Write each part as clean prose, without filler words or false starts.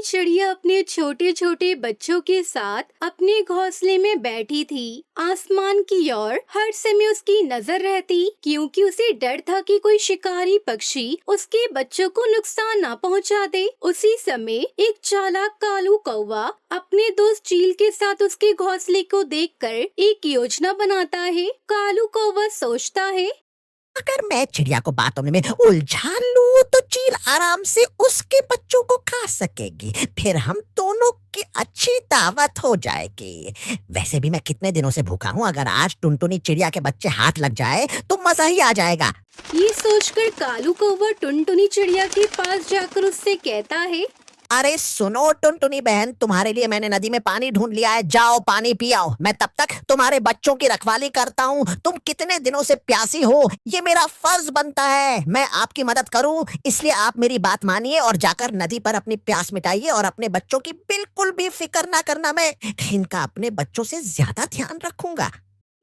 टुनटुनी चिड़िया अपने छोटे छोटे बच्चों के साथ अपने घोंसले में बैठी थी। आसमान की ओर हर समय उसकी नजर रहती, क्योंकि उसे डर था कि कोई शिकारी पक्षी उसके बच्चों को नुकसान ना पहुंचा दे। उसी समय एक चालाक कालू कौवा अपने दोस्त चील के साथ उसके घोंसले को देखकर एक योजना बनाता है। कालू कौवा सोचता है, अगर मैं चिड़िया को बातों में उलझा लूं तो चील आराम से उसके बच्चों को खा सकेगी, फिर हम दोनों की अच्छी दावत हो जाएगी। वैसे भी मैं कितने दिनों से भूखा हूँ, अगर आज टुनटुनी चिड़िया के बच्चे हाथ लग जाए तो मजा ही आ जाएगा। ये सोचकर कालू कौवा टुनटुनी चिड़िया के पास जाकर उससे कहता है, अरे सुनो टुनटुनी बहन, तुम्हारे लिए मैंने नदी में पानी ढूंढ लिया है, जाओ पानी पियाओ। मैं तब तक तुम्हारे बच्चों की रखवाली करता हूँ। तुम कितने दिनों से प्यासी हो, ये मेरा फर्ज बनता है। मैं आपकी मदद करूँ, इसलिए आप मेरी बात मानिए और जाकर नदी पर अपनी प्यास मिटाइए और अपने बच्चों की बिल्कुल भी फिक्र ना करना। मैं इनका अपने बच्चों से ज्यादा ध्यान रखूंगा।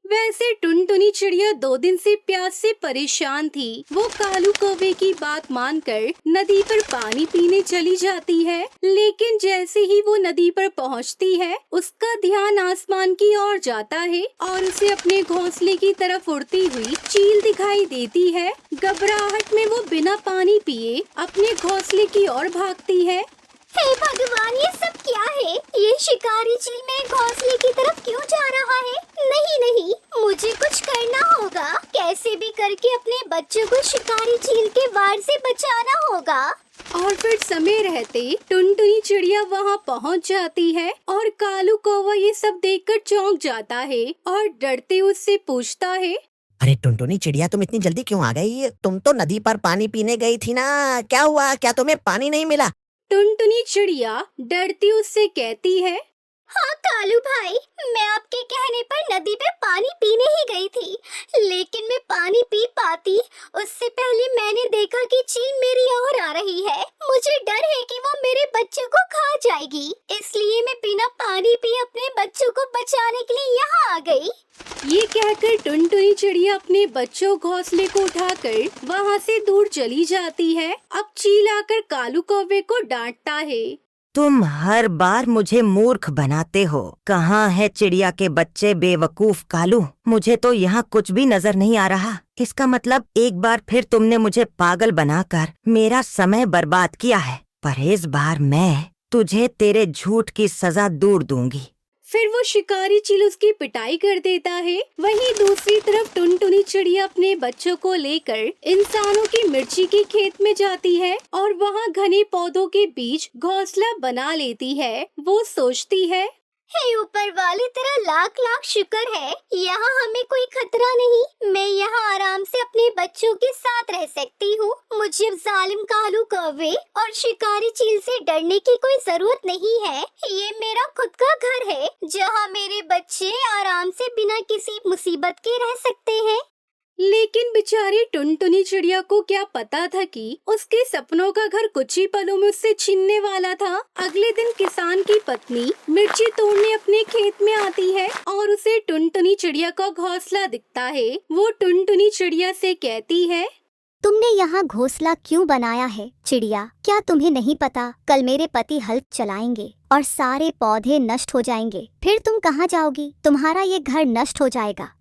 वैसे टुनटुनी चिड़िया 2 दिन से प्यास से परेशान थी। वो कालू कौवे की बात मानकर नदी पर पानी पीने चली जाती है, लेकिन जैसे ही वो नदी पर पहुंचती है, उसका ध्यान आसमान की ओर जाता है और उसे अपने घोंसले की तरफ उड़ती हुई चील दिखाई देती है। घबराहट में वो बिना पानी पिए अपने घोंसले की ओर भागती है। हे भगवान, ये सब क्या है? ये शिकारी चील मेरे घोंसले की तरफ क्यों जा रहा है? नहीं नहीं, मुझे कुछ करना होगा। कैसे भी करके अपने बच्चों को शिकारी चील के वार से बचाना होगा। और फिर समय रहते टुनटुनी चिड़िया वहाँ पहुँच जाती है और कालू कौवा ये सब देखकर चौंक जाता है और डरते उससे पूछता है, अरे टुनटुनी चिड़िया, तुम इतनी जल्दी क्यों आ गई? तुम तो नदी पर पानी पीने गई थी ना, क्या हुआ? क्या तुम्हें पानी नहीं मिला? टुनटुनी चिड़िया डरती उससे कहती है, हाँ कालू भाई, मैं आपके कहने पर नदी पे पानी पीने ही गई थी, लेकिन मैं पानी पी पाती उससे पहले मैंने देखा कि चील मेरी ओर आ रही है। मुझे डर है कि वो मेरे बच्चों को खा जाएगी, इसलिए मैं बिना पानी पिए अपने बच्चों को बचाने के लिए यहाँ आ गई। ये कहकर टुनटुनी चिड़िया अपने बच्चों घोंसले को उठाकर वहाँ से दूर चली जाती है। अब चील आकर कालू कौवे को डांटता है, तुम हर बार मुझे मूर्ख बनाते हो। कहाँ है चिड़िया के बच्चे बेवकूफ कालू? मुझे तो यहाँ कुछ भी नजर नहीं आ रहा। इसका मतलब एक बार फिर तुमने मुझे पागल बनाकर मेरा समय बर्बाद किया है, पर इस बार मैं तुझे तेरे झूठ की सजा दूर दूंगी। फिर वो शिकारी चील उसकी पिटाई कर देता है। वहीं दूसरी तरफ टुनटुनी चिड़िया अपने बच्चों को लेकर इंसानों की मिर्ची के खेत में जाती है और वहाँ घने पौधों के बीच घोंसला बना लेती है। वो सोचती है, हे ऊपर वाले, तेरा लाख लाख शुक्र है, यहाँ हमें कोई खतरा नहीं। मैं यहाँ आराम से अपने बच्चों के साथ रह सकती हूँ। मुझे अब जालिम कालू कौवे और शिकारी चील से डरने की कोई जरूरत नहीं है। ये मेरा खुद का घर है, जहाँ मेरे बच्चे आराम से बिना किसी मुसीबत के रह सकते हैं। लेकिन बेचारी टुनटुनी चिड़िया को क्या पता था कि उसके सपनों का घर कुछ ही पलों में उससे छीनने वाला था। अगले दिन किसान की पत्नी मिर्ची तोड़ने अपने खेत में आती है और उसे टुनटुनी चिड़िया का घोंसला दिखता है। वो टुनटुनी चिड़िया से कहती है, तुमने यहाँ घोंसला क्यों बनाया है चिड़िया? क्या तुम्हें नहीं पता कल मेरे पति हल चलाएंगे और सारे पौधे नष्ट हो जाएंगे? फिर तुम कहाँ जाओगी? तुम्हारा ये घर नष्ट हो जाएगा।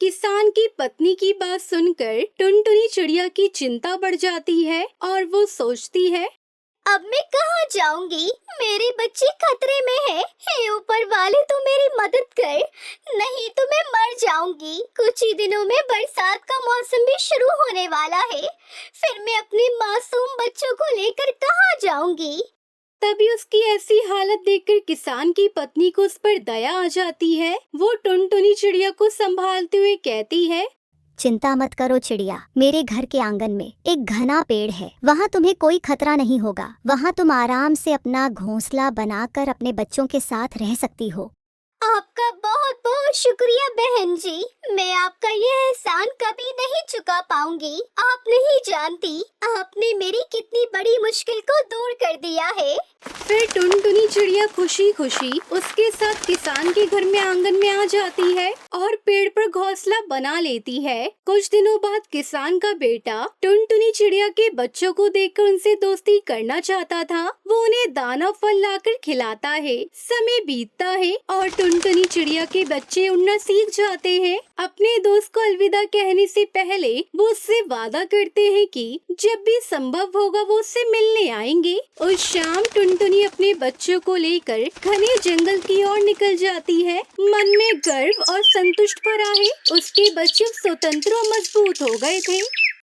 किसान की पत्नी की बात सुनकर टुनटुनी चिड़िया की चिंता बढ़ जाती है और वो सोचती है, अब मैं कहाँ जाऊंगी? मेरे बच्चे खतरे में हैं। हे ऊपर वाले, तू मेरी मदद कर, नहीं तो मैं मर जाऊंगी। कुछ ही दिनों में बरसात का मौसम भी शुरू होने वाला है, फिर मैं अपने मासूम बच्चों को लेकर कहाँ जाऊंगी? तभी उसकी ऐसी हालत देखकर किसान की पत्नी को उस पर दया आ जाती है। वो टुनटुनी चिड़िया को संभालते हुए कहती है, चिंता मत करो चिड़िया, मेरे घर के आंगन में एक घना पेड़ है, वहाँ तुम्हें कोई खतरा नहीं होगा। वहाँ तुम आराम से अपना घोंसला बनाकर अपने बच्चों के साथ रह सकती हो। आपका बहुत बहुत शुक्रिया बहन जी, मैं आपका ये एहसान कभी नहीं चुका पाऊंगी। आप नहीं जानती आपने मेरी कितनी बड़ी मुश्किल को दूर कर दिया है। फिर टुनटुनी चिड़िया खुशी खुशी उसके साथ किसान के घर में आंगन में आ जाती है और पेड़ पर घोंसला बना लेती है। कुछ दिनों बाद किसान का बेटा टुनटुनी चिड़िया के बच्चों को देखकर उनसे दोस्ती करना चाहता था। वो उन्हें दाना फल लाकर खिलाता है। समय बीतता है और टुनटुनी चिड़िया के बच्चे उड़ना सीख जाते हैं। अपने दोस्त को अलविदा कहने से पहले वो उससे वादा करते हैं कि जब भी संभव होगा वो उससे मिलने आएंगे। उस शाम टुनटुनी अपने बच्चों को लेकर घने जंगल की ओर निकल जाती है। मन में गर्व और संतुष्ट भरा है। उसके बच्चे स्वतंत्र और मजबूत हो गए थे।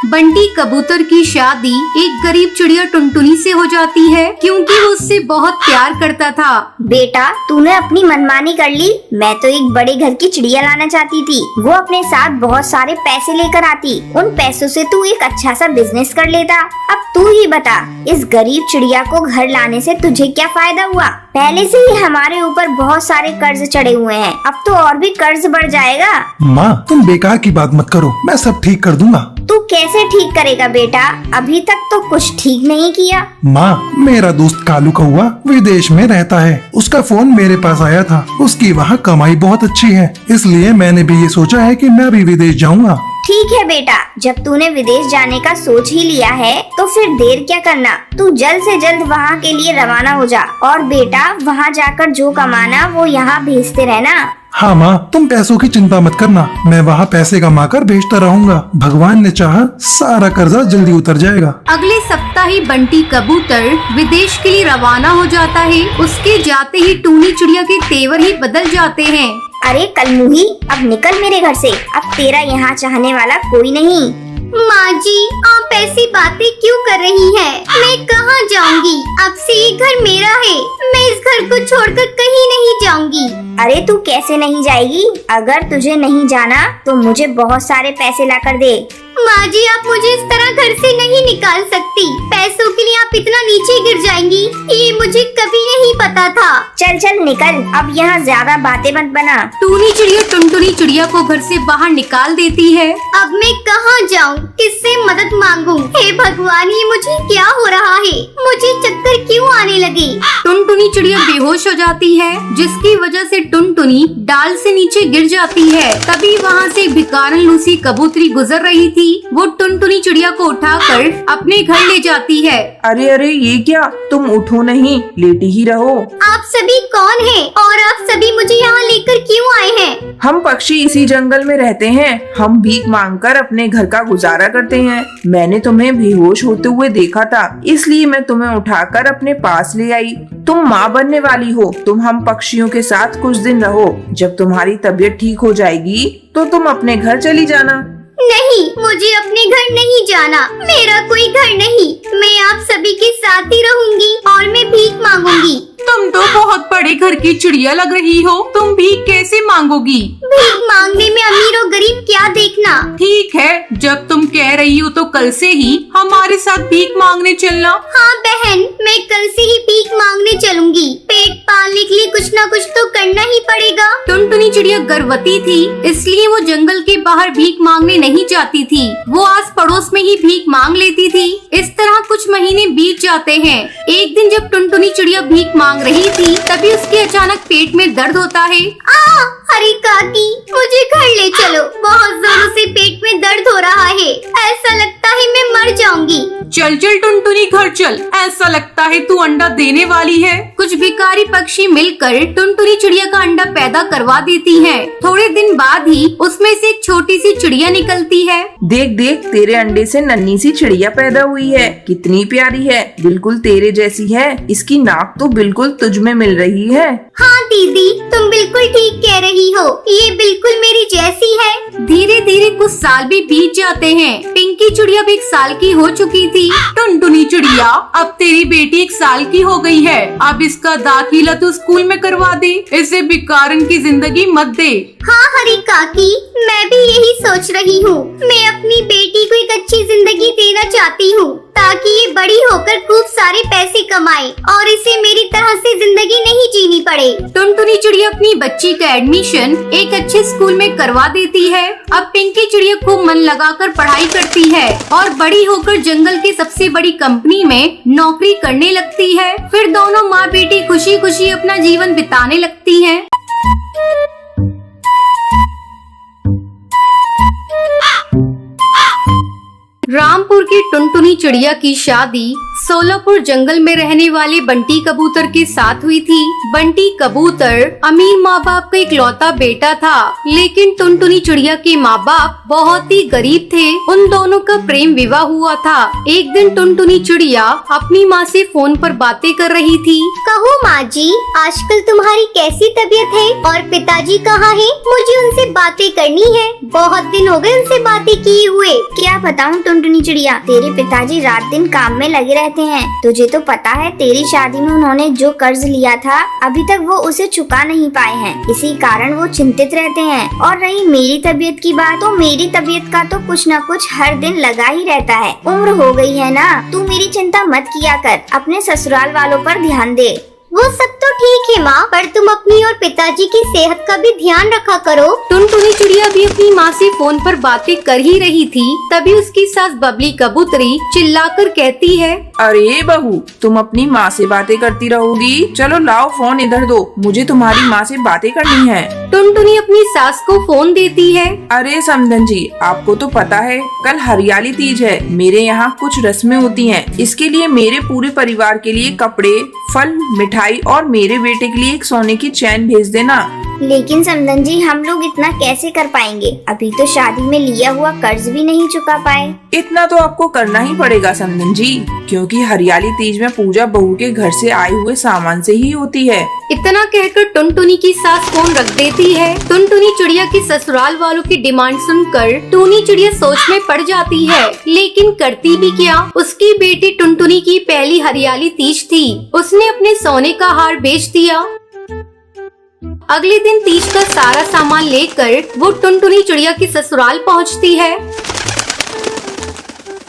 बंटी कबूतर की शादी एक गरीब चिड़िया टुनटुनी से हो जाती है क्योंकि वो उससे बहुत प्यार करता था। बेटा, तूने अपनी मनमानी कर ली। मैं तो एक बड़े घर की चिड़िया लाना चाहती थी। वो अपने साथ बहुत सारे पैसे लेकर आती। उन पैसों से तू एक अच्छा सा बिजनेस कर लेता। अब तू ही बता, इस गरीब चिड़िया को घर लाने से तुझे क्या फायदा हुआ? पहले से ही हमारे ऊपर बहुत सारे कर्ज चढ़े हुए हैं, अब तो और भी कर्ज बढ़ जाएगा। माँ, तुम बेकार की बात मत करो, मैं सब ठीक कर दूंगा। तू कैसे ठीक करेगा बेटा? अभी तक तो कुछ ठीक नहीं किया। माँ, मेरा दोस्त कालू कौआ विदेश में रहता है। उसका फोन मेरे पास आया था। उसकी वहाँ कमाई बहुत अच्छी है, इसलिए मैंने भी ये सोचा है कि मैं भी विदेश जाऊँगा। ठीक है बेटा, जब तूने विदेश जाने का सोच ही लिया है तो फिर देर क्या करना। तू जल्द से जल्द वहाँ के लिए रवाना हो जा और बेटा वहाँ जाकर जो कमाना वो यहाँ भेजते रहना। हाँ माँ, तुम पैसों की चिंता मत करना, मैं वहाँ पैसे कमाकर भेजता रहूँगा। भगवान ने चाहा सारा कर्जा जल्दी उतर जाएगा। अगले सप्ताह ही बंटी कबूतर विदेश के लिए रवाना हो जाता है। उसके जाते ही टूनी चिड़िया के तेवर ही बदल जाते हैं। अरे कलमुही, अब निकल मेरे घर से। अब तेरा यहाँ चाहने वाला कोई नहीं। माँ जी, आप ऐसी बातें क्यों कर रही हैं? मैं कहाँ जाऊँगी? अब से ये घर मेरा है। मैं इस घर को छोड़कर कहीं नहीं जाऊँगी। अरे तू कैसे नहीं जाएगी? अगर तुझे नहीं जाना तो मुझे बहुत सारे पैसे ला कर दे। माँ जी, आप मुझे इस तरह घर से नहीं निकाल सकती। पैसों के लिए आप इतना नीचे गिर जाएंगी, ये मुझे कभी नहीं पता था। चल चल निकल, अब यहाँ ज्यादा बातें मत बना। टूनी चिड़िया टुनटुनी चिड़िया को घर से बाहर निकाल देती है। अब मैं कहाँ जाऊँ? किससे मदद मांगूं? हे भगवान, ये मुझे क्या हो रहा है? मुझे चक्कर क्यों आने लगे? टुनटुनी चिड़िया बेहोश हो जाती है, जिसकी वजह से टुनटुनी डाल से नीचे गिर जाती है। तभी वहाँ से भिखारन लूसी कबूतरी गुजर रही थी। वो टुनटुनी चिड़िया को उठाकर अपने घर ले जाती है। अरे अरे, ये क्या? तुम उठो नहीं, लेटी ही रहो। आप सभी कौन हैं? और आप सभी मुझे यहाँ लेकर क्यों आए हैं? हम पक्षी इसी जंगल में रहते हैं। हम भीख मांगकर अपने घर का गुजारा करते हैं। मैंने तुम्हें बेहोश होते हुए देखा था, इसलिए मैं तुम्हें उठाकर अपने पास ले आई। तुम माँ बनने वाली हो। तुम हम पक्षियों के साथ कुछ दिन रहो। जब तुम्हारी तबीयत ठीक हो जाएगी तो तुम अपने घर चली जाना। नहीं, मुझे अपने घर नहीं जाना। मेरा कोई घर नहीं। मैं आप सभी के साथ ही रहूंगी और मैं भीख मांगूंगी। तुम तो बहुत बड़े घर की चिड़िया लग रही हो। तुम भीख कैसे मांगोगी? भीख मांगने में अमीर और गरीब क्या देखना। ठीक है, जब तुम कह रही हो तो कल से ही हमारे साथ भीख मांगने चलना। हाँ बहन, मैं कल से ही भीख मांगने चलूंगी। पेट पालने के लिए कुछ न कुछ तो करना ही पड़ेगा। टुनटुनी चिड़िया गर्भवती थी, इसलिए वो जंगल के बाहर भीख मांगने नहीं जाती थी। वो आस पड़ोस में ही भीख मांग लेती थी। इस तरह कुछ महीने बीत जाते हैं। एक दिन जब टुनटुनी चिड़िया भीख मांग रही थी, तभी उसके अचानक पेट में दर्द होता है। अरे काकी, मुझे घर ले चलो। बहुत जोरों से पेट में दर्द हो रहा है। ऐसा लगता है मैं मर जाऊंगी। चल चल टुनटुनी, घर चल। ऐसा लगता है तू अंडा देने वाली है। कुछ भिखारी पक्षी मिलकर टुनटुनी चिड़िया का अंडा पैदा करवा देती हैं। थोड़े दिन बाद ही उसमें से एक छोटी सी चिड़िया निकलती है। देख देख, तेरे अंडे से नन्ही सी चिड़िया पैदा हुई है। कितनी प्यारी है, बिल्कुल तेरे जैसी है। इसकी नाक तो बिल्कुल तुझ में मिल रही है। हाँ दीदी, तुम बिल्कुल ठीक कह रही हो। ये बिल्कुल मेरी जैसी है। धीरे धीरे कुछ साल भी बीत जाते हैं। पिंकी चिड़िया भी 1 साल की हो चुकी थी। टुनटुनी चिड़िया, अब तेरी बेटी 1 साल की हो गई है। अब इसका दाखिला तू स्कूल में करवा दे। इसे भिखारन की जिंदगी मत दे। हाँ हरी काकी, मैं भी यही सोच रही हूँ। मैं अपनी बेटी को एक अच्छी जिंदगी देना चाहती हूँ ताकि ये बड़ी होकर खूब सारे पैसे कमाए और इसे मेरी तरह से जिंदगी नहीं जीनी पड़े। टुनटुनी चिड़िया अपनी बच्ची का एडमिशन एक अच्छे स्कूल में करवा देती है। अब पिंकी चिड़िया खूब मन लगाकर पढ़ाई करती है और बड़ी होकर जंगल की सबसे बड़ी कंपनी में नौकरी करने लगती है। फिर दोनों माँ बेटी खुशी खुशी अपना जीवन बिताने लगती हैं। रामपुर की टुनटुनी चिड़िया की शादी सोलापुर जंगल में रहने वाले बंटी कबूतर के साथ हुई थी। बंटी कबूतर अमीर माँ बाप का इकलौता बेटा था, लेकिन टुनटुनी चिड़िया के माँ बाप बहुत ही गरीब थे। उन दोनों का प्रेम विवाह हुआ था। एक दिन टुनटुनी चिड़िया अपनी माँ से फोन पर बातें कर रही थी। कहो माँ जी, आजकल तुम्हारी कैसी तबीयत है और पिताजी कहाँ हैं? मुझे उनसे बातें करनी है, बहुत दिन हो गए उनसे बातें किए हुए। क्या बताऊँ टुनटुनी चिड़िया, तेरे पिताजी रात दिन काम में लगे रहते हैं। तुझे तो पता है तेरी शादी में उन्होंने जो कर्ज लिया था अभी तक वो उसे चुका नहीं पाए हैं, इसी कारण वो चिंतित रहते हैं। और रही मेरी तबीयत की बात, तो मेरी तबीयत का तो कुछ न कुछ हर दिन लगा ही रहता है। उम्र हो गई है ना, तू मेरी चिंता मत किया कर, अपने ससुराल वालों पर ध्यान दे। वो सब तो ठीक है माँ, पर तुम अपनी और पिताजी की सेहत का भी ध्यान रखा करो। टुनटुनी चिड़िया भी अपनी माँ से फोन पर बातें कर ही रही थी, तभी उसकी सास बबली कबूतरी चिल्लाकर कहती है, अरे बहू, तुम अपनी माँ से बातें करती रहोगी? चलो लाओ फोन इधर दो, मुझे तुम्हारी माँ से बातें करनी है। टुनटुनी अपनी सास को फोन देती है। अरे समधन जी, आपको तो पता है कल हरियाली तीज है। मेरे यहाँ कुछ रस्में होती हैं, इसके लिए मेरे पूरे परिवार के लिए कपड़े, फल, मिठाई और मेरे बेटे के लिए एक सोने की चैन भेज देना। लेकिन समधन जी, हम लोग इतना कैसे कर पाएंगे? अभी तो शादी में लिया हुआ कर्ज भी नहीं चुका पाए। इतना तो आपको करना ही पड़ेगा समधन जी, क्योंकि हरियाली तीज में पूजा बहू के घर से आए हुए सामान से ही होती है। इतना कहकर टुनटुनी की सास फोन रख देती है। टुनटुनी चिड़िया की ससुराल वालों की डिमांड सुनकर टूनी चिड़िया सोच में पड़ जाती है, लेकिन करती भी क्या। उसकी बेटी टुनटुनी की पहली हरियाली तीज थी। उसने अपने सोने का हार बेच दिया। अगले दिन तीज का सारा सामान लेकर वो टुनटुनी चिड़िया की ससुराल पहुंचती है।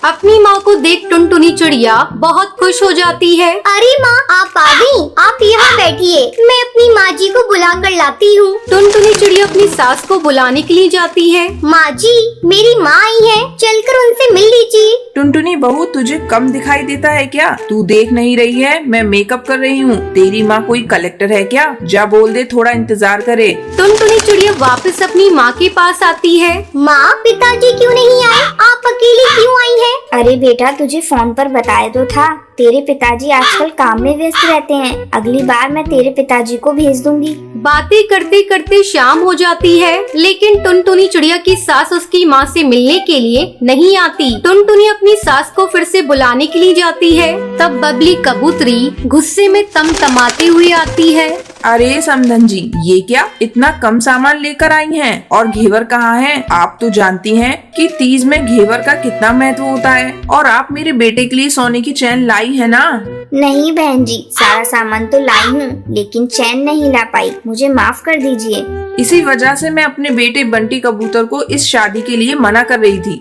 अपनी माँ को देख टुनटुनी चिड़िया बहुत खुश हो जाती है। अरे माँ, आप आ गई, आप यहाँ बैठिए, मैं अपनी माँ जी को बुला कर लाती हूँ। टुनटुनी चिड़िया अपनी सास को बुलाने के लिए जाती है। माँ जी, मेरी माँ आई है, चलकर उनसे मिल लीजिए। टुनटुनी बहू, तुझे कम दिखाई देता है क्या? तू देख नहीं रही है मैं मेकअप कर रही हूँ? तेरी माँ कोई कलेक्टर है क्या? जा बोल दे थोड़ा इंतजार करे। टुनटुनी चिड़िया वापस अपनी माँ के पास आती है। माँ, पिताजी क्यों नहीं आए? आप अकेली क्यों आई हैं? अरे बेटा, तुझे फोन पर बताया तो था, तेरे पिताजी आजकल काम में व्यस्त रहते हैं। अगली बार मैं तेरे पिताजी को भेज दूंगी। बातें करते करते शाम हो जाती है, लेकिन टुनटुनी चिड़िया की सास उसकी माँ से मिलने के लिए नहीं आती। टुनटुनी अपनी सास को फिर से बुलाने के लिए जाती है। तब बबली कबूतरी गुस्से में तमतमाते हुए आती है। अरे समधन जी, ये क्या इतना कम सामान लेकर आई हैं? और घेवर कहाँ है? आप तो जानती हैं कि तीज में घेवर का कितना महत्व होता है, और आप मेरे बेटे के लिए सोने की चैन लाई है ना? नहीं बहन जी, सारा सामान तो लाई हूँ, लेकिन चैन नहीं ला पाई, मुझे माफ कर दीजिए। इसी वजह से मैं अपने बेटे बंटी कबूतर को इस शादी के लिए मना कर रही थी,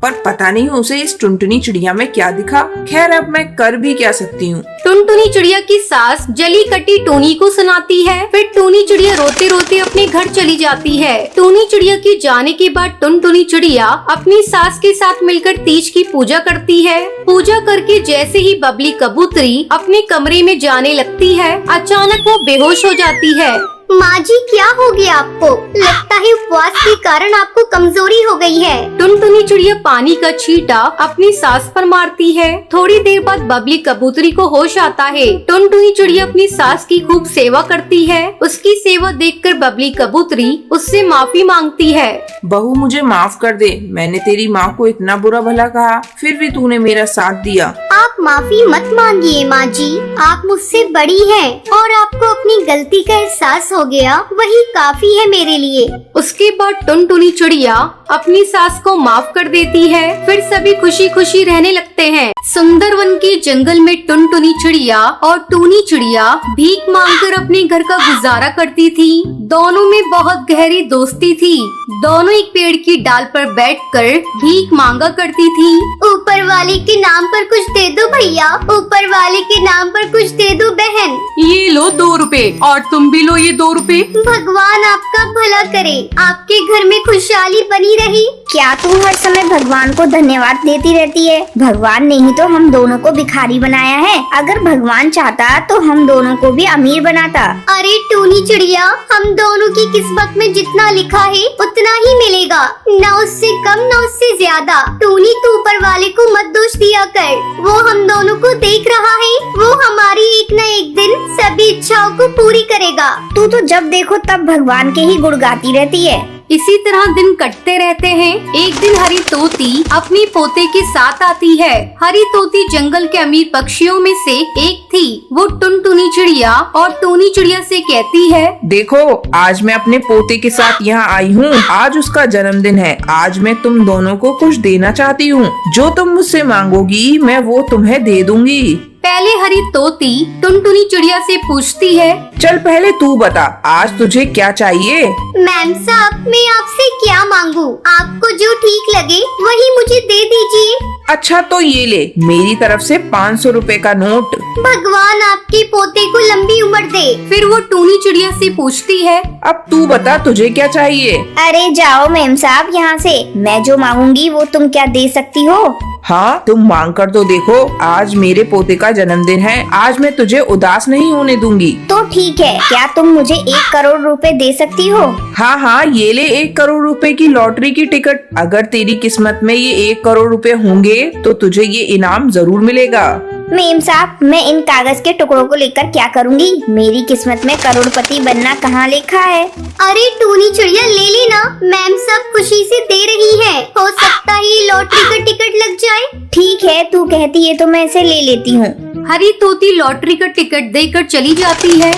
पर पता नहीं उसे इस टुनटुनी चिड़िया में क्या दिखा। खैर, अब मैं कर भी क्या सकती हूँ। टुनटुनी चिड़िया की सास जली कटी टूनी को सुनाती है। फिर टूनी चिड़िया रोते रोते अपने घर चली जाती है। टूनी चिड़िया के जाने के बाद टुनटुनी चिड़िया अपनी सास के साथ मिलकर तीज की पूजा करती है। पूजा करके जैसे ही बबली कबूतरी अपने कमरे में जाने लगती है, अचानक वो बेहोश हो जाती है। माँ जी, क्या हो गया आपको? लगता है उपवास के कारण आपको कमजोरी हो गई है। टुनटुनी चिड़िया पानी का छींटा अपनी सास पर मारती है। थोड़ी देर बाद बबली कबूतरी को होश आता है। टुनटुनी चिड़िया अपनी सास की खूब सेवा करती है। उसकी सेवा देखकर बबली कबूतरी उससे माफी मांगती है। बहू, मुझे माफ कर दे, मैंने तेरी माँ को इतना बुरा भला कहा, फिर भी तूने मेरा साथ दिया। आप माफी मत मांगिए माँ जी, आप मुझसे बड़ी हैं और आपको अपनी गलती का एहसास हो गया वही काफी है मेरे लिए। उसके बाद टुनटुनी चिड़िया अपनी सास को माफ कर देती है। फिर सभी खुशी खुशी रहने लगते हैं। सुंदरवन के जंगल में टुनटुनी चिड़िया और टूनी चिड़िया भीख मांगकर अपने घर का गुजारा करती थी। दोनों में बहुत गहरी दोस्ती थी। दोनों एक पेड़ की डाल पर बैठकर भीख मांगा करती थी। ऊपर वाले के नाम पर कुछ दे दो भैया, ऊपर वाले के नाम पर कुछ दे दो बहन। ये लो 2 रुपए और तुम भी लो ये 2 रुपए। भगवान आपका भला करे, आपके घर में खुशहाली बनी रही। क्या तू हर समय भगवान को धन्यवाद देती रहती है? भगवान ने ही तो हम दोनों को भिखारी बनाया है। अगर भगवान चाहता तो हम दोनों को भी अमीर बनाता। अरे टूनी चिड़िया, हम दोनों की किस्मत में जितना लिखा है उतना ही मिलेगा, न उससे कम न उससे ज्यादा। टूनी तू ऊपर वाले को मत दोष दिया कर, वो हम दोनों को देख रहा है। वो हमारी एक न एक दिन सभी इच्छाओं को पूरी करेगा। तू तो जब देखो तब भगवान के ही गुण गाती रहती है। इसी तरह दिन कटते रहते हैं। एक दिन हरी तोती अपनी पोते के साथ आती है। हरी तोती जंगल के अमीर पक्षियों में से एक थी। वो टुनटुनी चिड़िया और टूनी चिड़िया से कहती है, देखो आज मैं अपने पोते के साथ यहाँ आई हूँ। आज उसका जन्मदिन है। आज मैं तुम दोनों को कुछ देना चाहती हूँ। जो तुम मुझसे मांगोगी मैं वो तुम्हें दे दूंगी। पहले हरी तोती टुनटुनी चिड़िया से पूछती है, चल पहले तू बता, आज तुझे क्या चाहिए? मैम साहब, मैं आपसे क्या मांगू? आपको जो ठीक लगे वही मुझे दे दीजिए। अच्छा तो ये ले, मेरी तरफ से 500 रुपए का नोट। भगवान आपके पोते को लंबी उम्र दे। फिर वो टूनी चिड़िया से पूछती है, अब तू बता तुझे क्या चाहिए? अरे जाओ मेम साहब यहाँ से। मैं जो मांगूंगी वो तुम क्या दे सकती हो? हाँ तुम मांग कर तो देखो। आज मेरे पोते का जन्मदिन है। आज मैं तुझे उदास नहीं होने दूंगी। तो ठीक है, क्या तुम मुझे 1 करोड़ रुपए दे सकती हो? हाँ हाँ ये ले 1 करोड़ रुपए की लॉटरी की टिकट। अगर तेरी किस्मत में ये 1 करोड़ रुपए होंगे तो तुझे ये इनाम जरूर मिलेगा। मेम साहब, मैं इन कागज के टुकड़ों को लेकर क्या करूँगी? मेरी किस्मत में करोड़पति बनना कहाँ लिखा है? अरे टूनी चिड़िया ले लेना, मैम सब खुशी से दे रही है। हो सकता है ये लॉटरी का टिकट लग जाए। ठीक है, तू कहती है तो मैं इसे ले लेती हूँ। हरी तोती लॉटरी का टिकट देकर चली जाती है।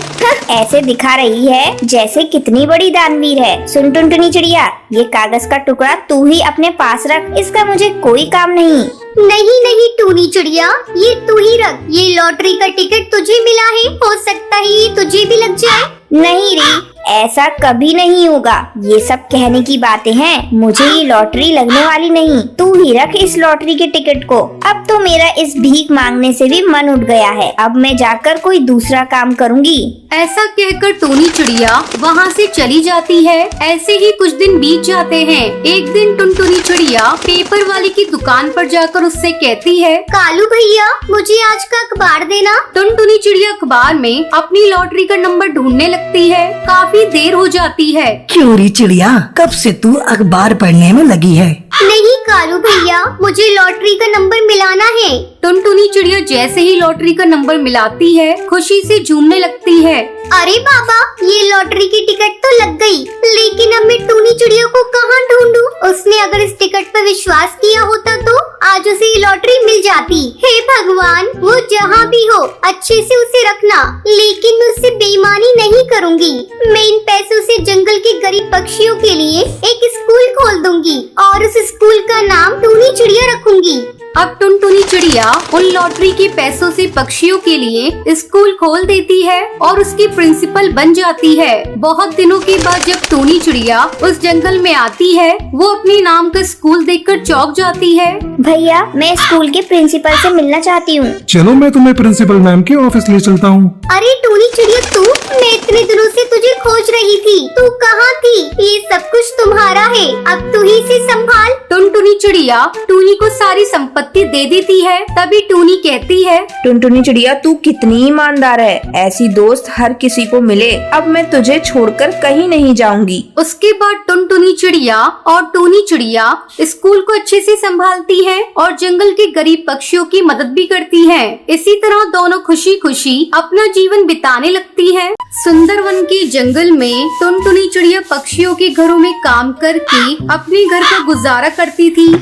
ऐसे दिखा रही है जैसे कितनी बड़ी दानवीर है। सुन टुनटुनी चिड़िया, ये कागज का टुकड़ा तू ही अपने पास रख। इसका मुझे कोई काम नहीं। नहीं नहीं टूनी चिड़िया, ये तू ही रख। ये लॉटरी का टिकट तुझे मिला है, हो सकता है ये तुझे भी लग जाए। नहीं री, ऐसा कभी नहीं होगा। ये सब कहने की बातें हैं। मुझे ये लॉटरी लगने वाली नहीं। तू ही रख इस लॉटरी के टिकट को। अब तो मेरा इस भीख मांगने से भी मन उठ गया है। अब मैं जाकर कोई दूसरा काम करूँगी। ऐसा कहकर टूनी चिड़िया वहाँ से चली जाती है। ऐसे ही कुछ दिन बीत जाते हैं। एक दिन टुनटुनी चिड़िया पेपर वाले की दुकान पर जाकर उससे कहती है, कालू भैया मुझे आज का अखबार देना। टुनटुनी चिड़िया अखबार में अपनी लॉटरी का नंबर ढूंढने लगती है। काफी देर हो जाती है। क्यों री चिड़िया, कब से तू अखबार पढ़ने में लगी है? नहीं कालू भैया, मुझे लॉटरी का नंबर मिलाना है। टुनटुनी चिड़िया जैसे ही लॉटरी का नंबर मिलाती है, खुशी से झूमने लगती है। अरे बाबा, ये लॉटरी की टिकट तो लग गई, लेकिन अब मैं टूनी चिड़िया को कहाँ ढूंढूं? उसने अगर इस टिकट पर विश्वास किया होता तो आज उसे ये लॉटरी मिल जाती। हे भगवान, वो जहाँ भी हो अच्छे से उसे रखना, लेकिन मैं उससे बेईमानी नहीं करूँगी। मैं इन पैसों से जंगल के गरीब पक्षियों के लिए एक स्कूल खोल दूंगी और उस स्कूल का नाम टूनी चिड़िया रखूंगी। अब टुनटुनी चिड़िया उन लॉटरी के पैसों से पक्षियों के लिए स्कूल खोल देती है और उसकी प्रिंसिपल बन जाती है। बहुत दिनों के बाद जब टूनी चिड़िया उस जंगल में आती है, वो अपने नाम का स्कूल देखकर चौंक जाती है। भैया, मैं स्कूल के प्रिंसिपल से मिलना चाहती हूँ। चलो मैं तुम्हें प्रिंसिपल मैम के ऑफिस ले चलता हूँ। अरे टूनी चिड़िया तू, मैं इतने दिनों से तुझे खोज रही थी। तू कहाँ थी? ये सब कुछ तुम्हारा है, अब तू ही से संभाल। टुनटुनी चिड़िया टूनी को सारी संपत्ति दे देती है। तभी टूनी कहती है, टुनटुनी चिड़िया तू कितनी ईमानदार है। ऐसी दोस्त हर किसी को मिले। अब मैं तुझे छोड़कर कहीं नहीं जाऊंगी। उसके बाद टुनटुनी चिड़िया और टूनी चिड़िया स्कूल को अच्छे से संभालती है और जंगल के गरीब पक्षियों की मदद भी करती है। इसी तरह दोनों खुशी खुशी अपना जीवन बिताने लगती है। सुंदरवन के जंगल में टुनटुनी चिड़िया पक्षियों के घरों में काम करके अपने घर का गुजारा करती थी।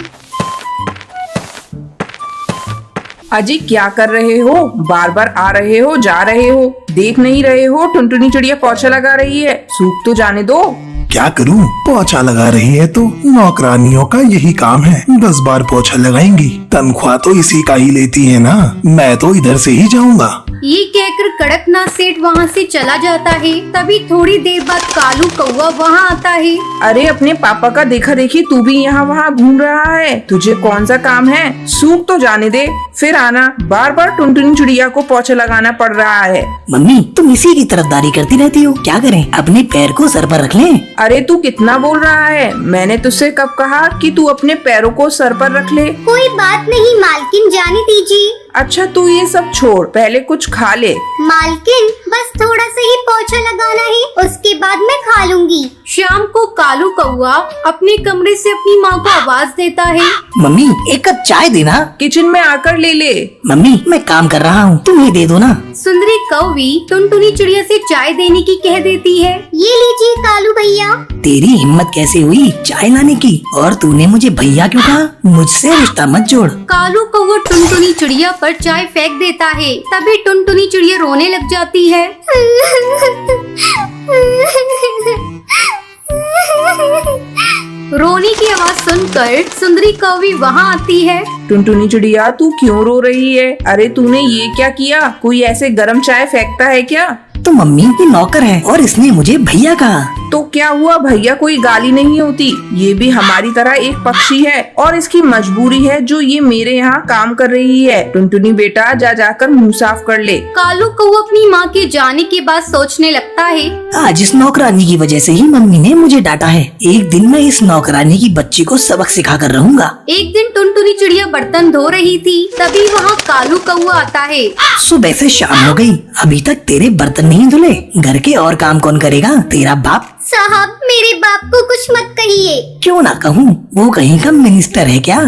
अजी क्या कर रहे हो? बार बार आ रहे हो जा रहे हो, देख नहीं रहे हो टुनटुनी चिड़िया पोछा लगा रही है, सूख तो जाने दो। क्या करूं? पोछा लगा रही है तो नौकरानियों का यही काम है, 10 बार पोछा लगाएंगी, तनख्वाह तो इसी का ही लेती है ना, मैं तो इधर से ही जाऊंगा। ये कहकर कड़कनाथ सेठ वहाँ से चला जाता है। तभी थोड़ी देर बाद कालू कौवा वहाँ आता है। अरे अपने पापा का देखा देखी तू भी यहाँ वहाँ घूम रहा है, तुझे कौन सा काम है? सूख तो जाने दे, फिर आना। बार बार टुनटुनी चिड़िया को पोछा लगाना पड़ रहा है। मम्मी तुम इसी की तरफदारी करती रहती हो, क्या करें, अपने पैर को सर पर रख लें। अरे तू कितना बोल रहा है? मैंने तुझसे कब कहा कि तू अपने पैरों को सर पर रख ले? कोई बात नहीं मालकिन, जाने दीजिए। अच्छा तू ये सब छोड़, पहले कुछ खा ले। मालकिन बस थोड़ा सा ही पोछा लगाना है, उसके बाद मैं खा लूंगी। शाम को कालू कौवा अपने कमरे से अपनी माँ को आवाज देता है। मम्मी एक कप चाय देना। किचन में आकर ले ले। मम्मी मैं काम कर रहा हूँ, तुम ही दे दो ना। सुंदरी कौवी टुनटुनी चिड़िया से चाय देने की कह देती है। ये लीजिए कालू भैया। तेरी हिम्मत कैसे हुई चाय लाने की, और तूने मुझे भैया क्यों कहा? मुझसे रिश्ता मत जोड़। कालू कौवा टुनटुनी चिड़िया पर चाय फेंक देता है। तभी टुनटुनी चिड़िया रोने लग जाती है। रोने की आवाज सुनकर सुंदरी कौवी वहाँ आती है। टुनटुनी चिड़िया तू क्यों रो रही है? अरे तूने ये क्या किया? कोई ऐसे गरम चाय फेंकता है क्या? तो मम्मी ये नौकर है और इसने मुझे भैया कहा। तो क्या हुआ? भैया कोई गाली नहीं होती, ये भी हमारी तरह एक पक्षी है और इसकी मजबूरी है जो ये मेरे यहाँ काम कर रही है। टुनटुनी बेटा जा जाकर मुंह साफ कर ले। कालू कौवा अपनी माँ के जाने के बाद सोचने लगता है, आज इस नौकरानी की वजह से ही मम्मी ने मुझे डांटा है। एक दिन मैं इस नौकरानी की बच्ची को सबक सिखा कर रहूंगा। एक दिन टुनटुनी चिड़िया बर्तन धो रही थी, तभी वहाँ कालू कौवा आता है। सुबह से शाम हो गई, अभी तक तेरे बर्तन नहीं धुले, घर के और काम कौन करेगा? तेरा बाप। साहब मेरे बाप को कुछ मत कहिए। क्यों ना कहूँ, वो कहीं का मिनिस्टर है क्या?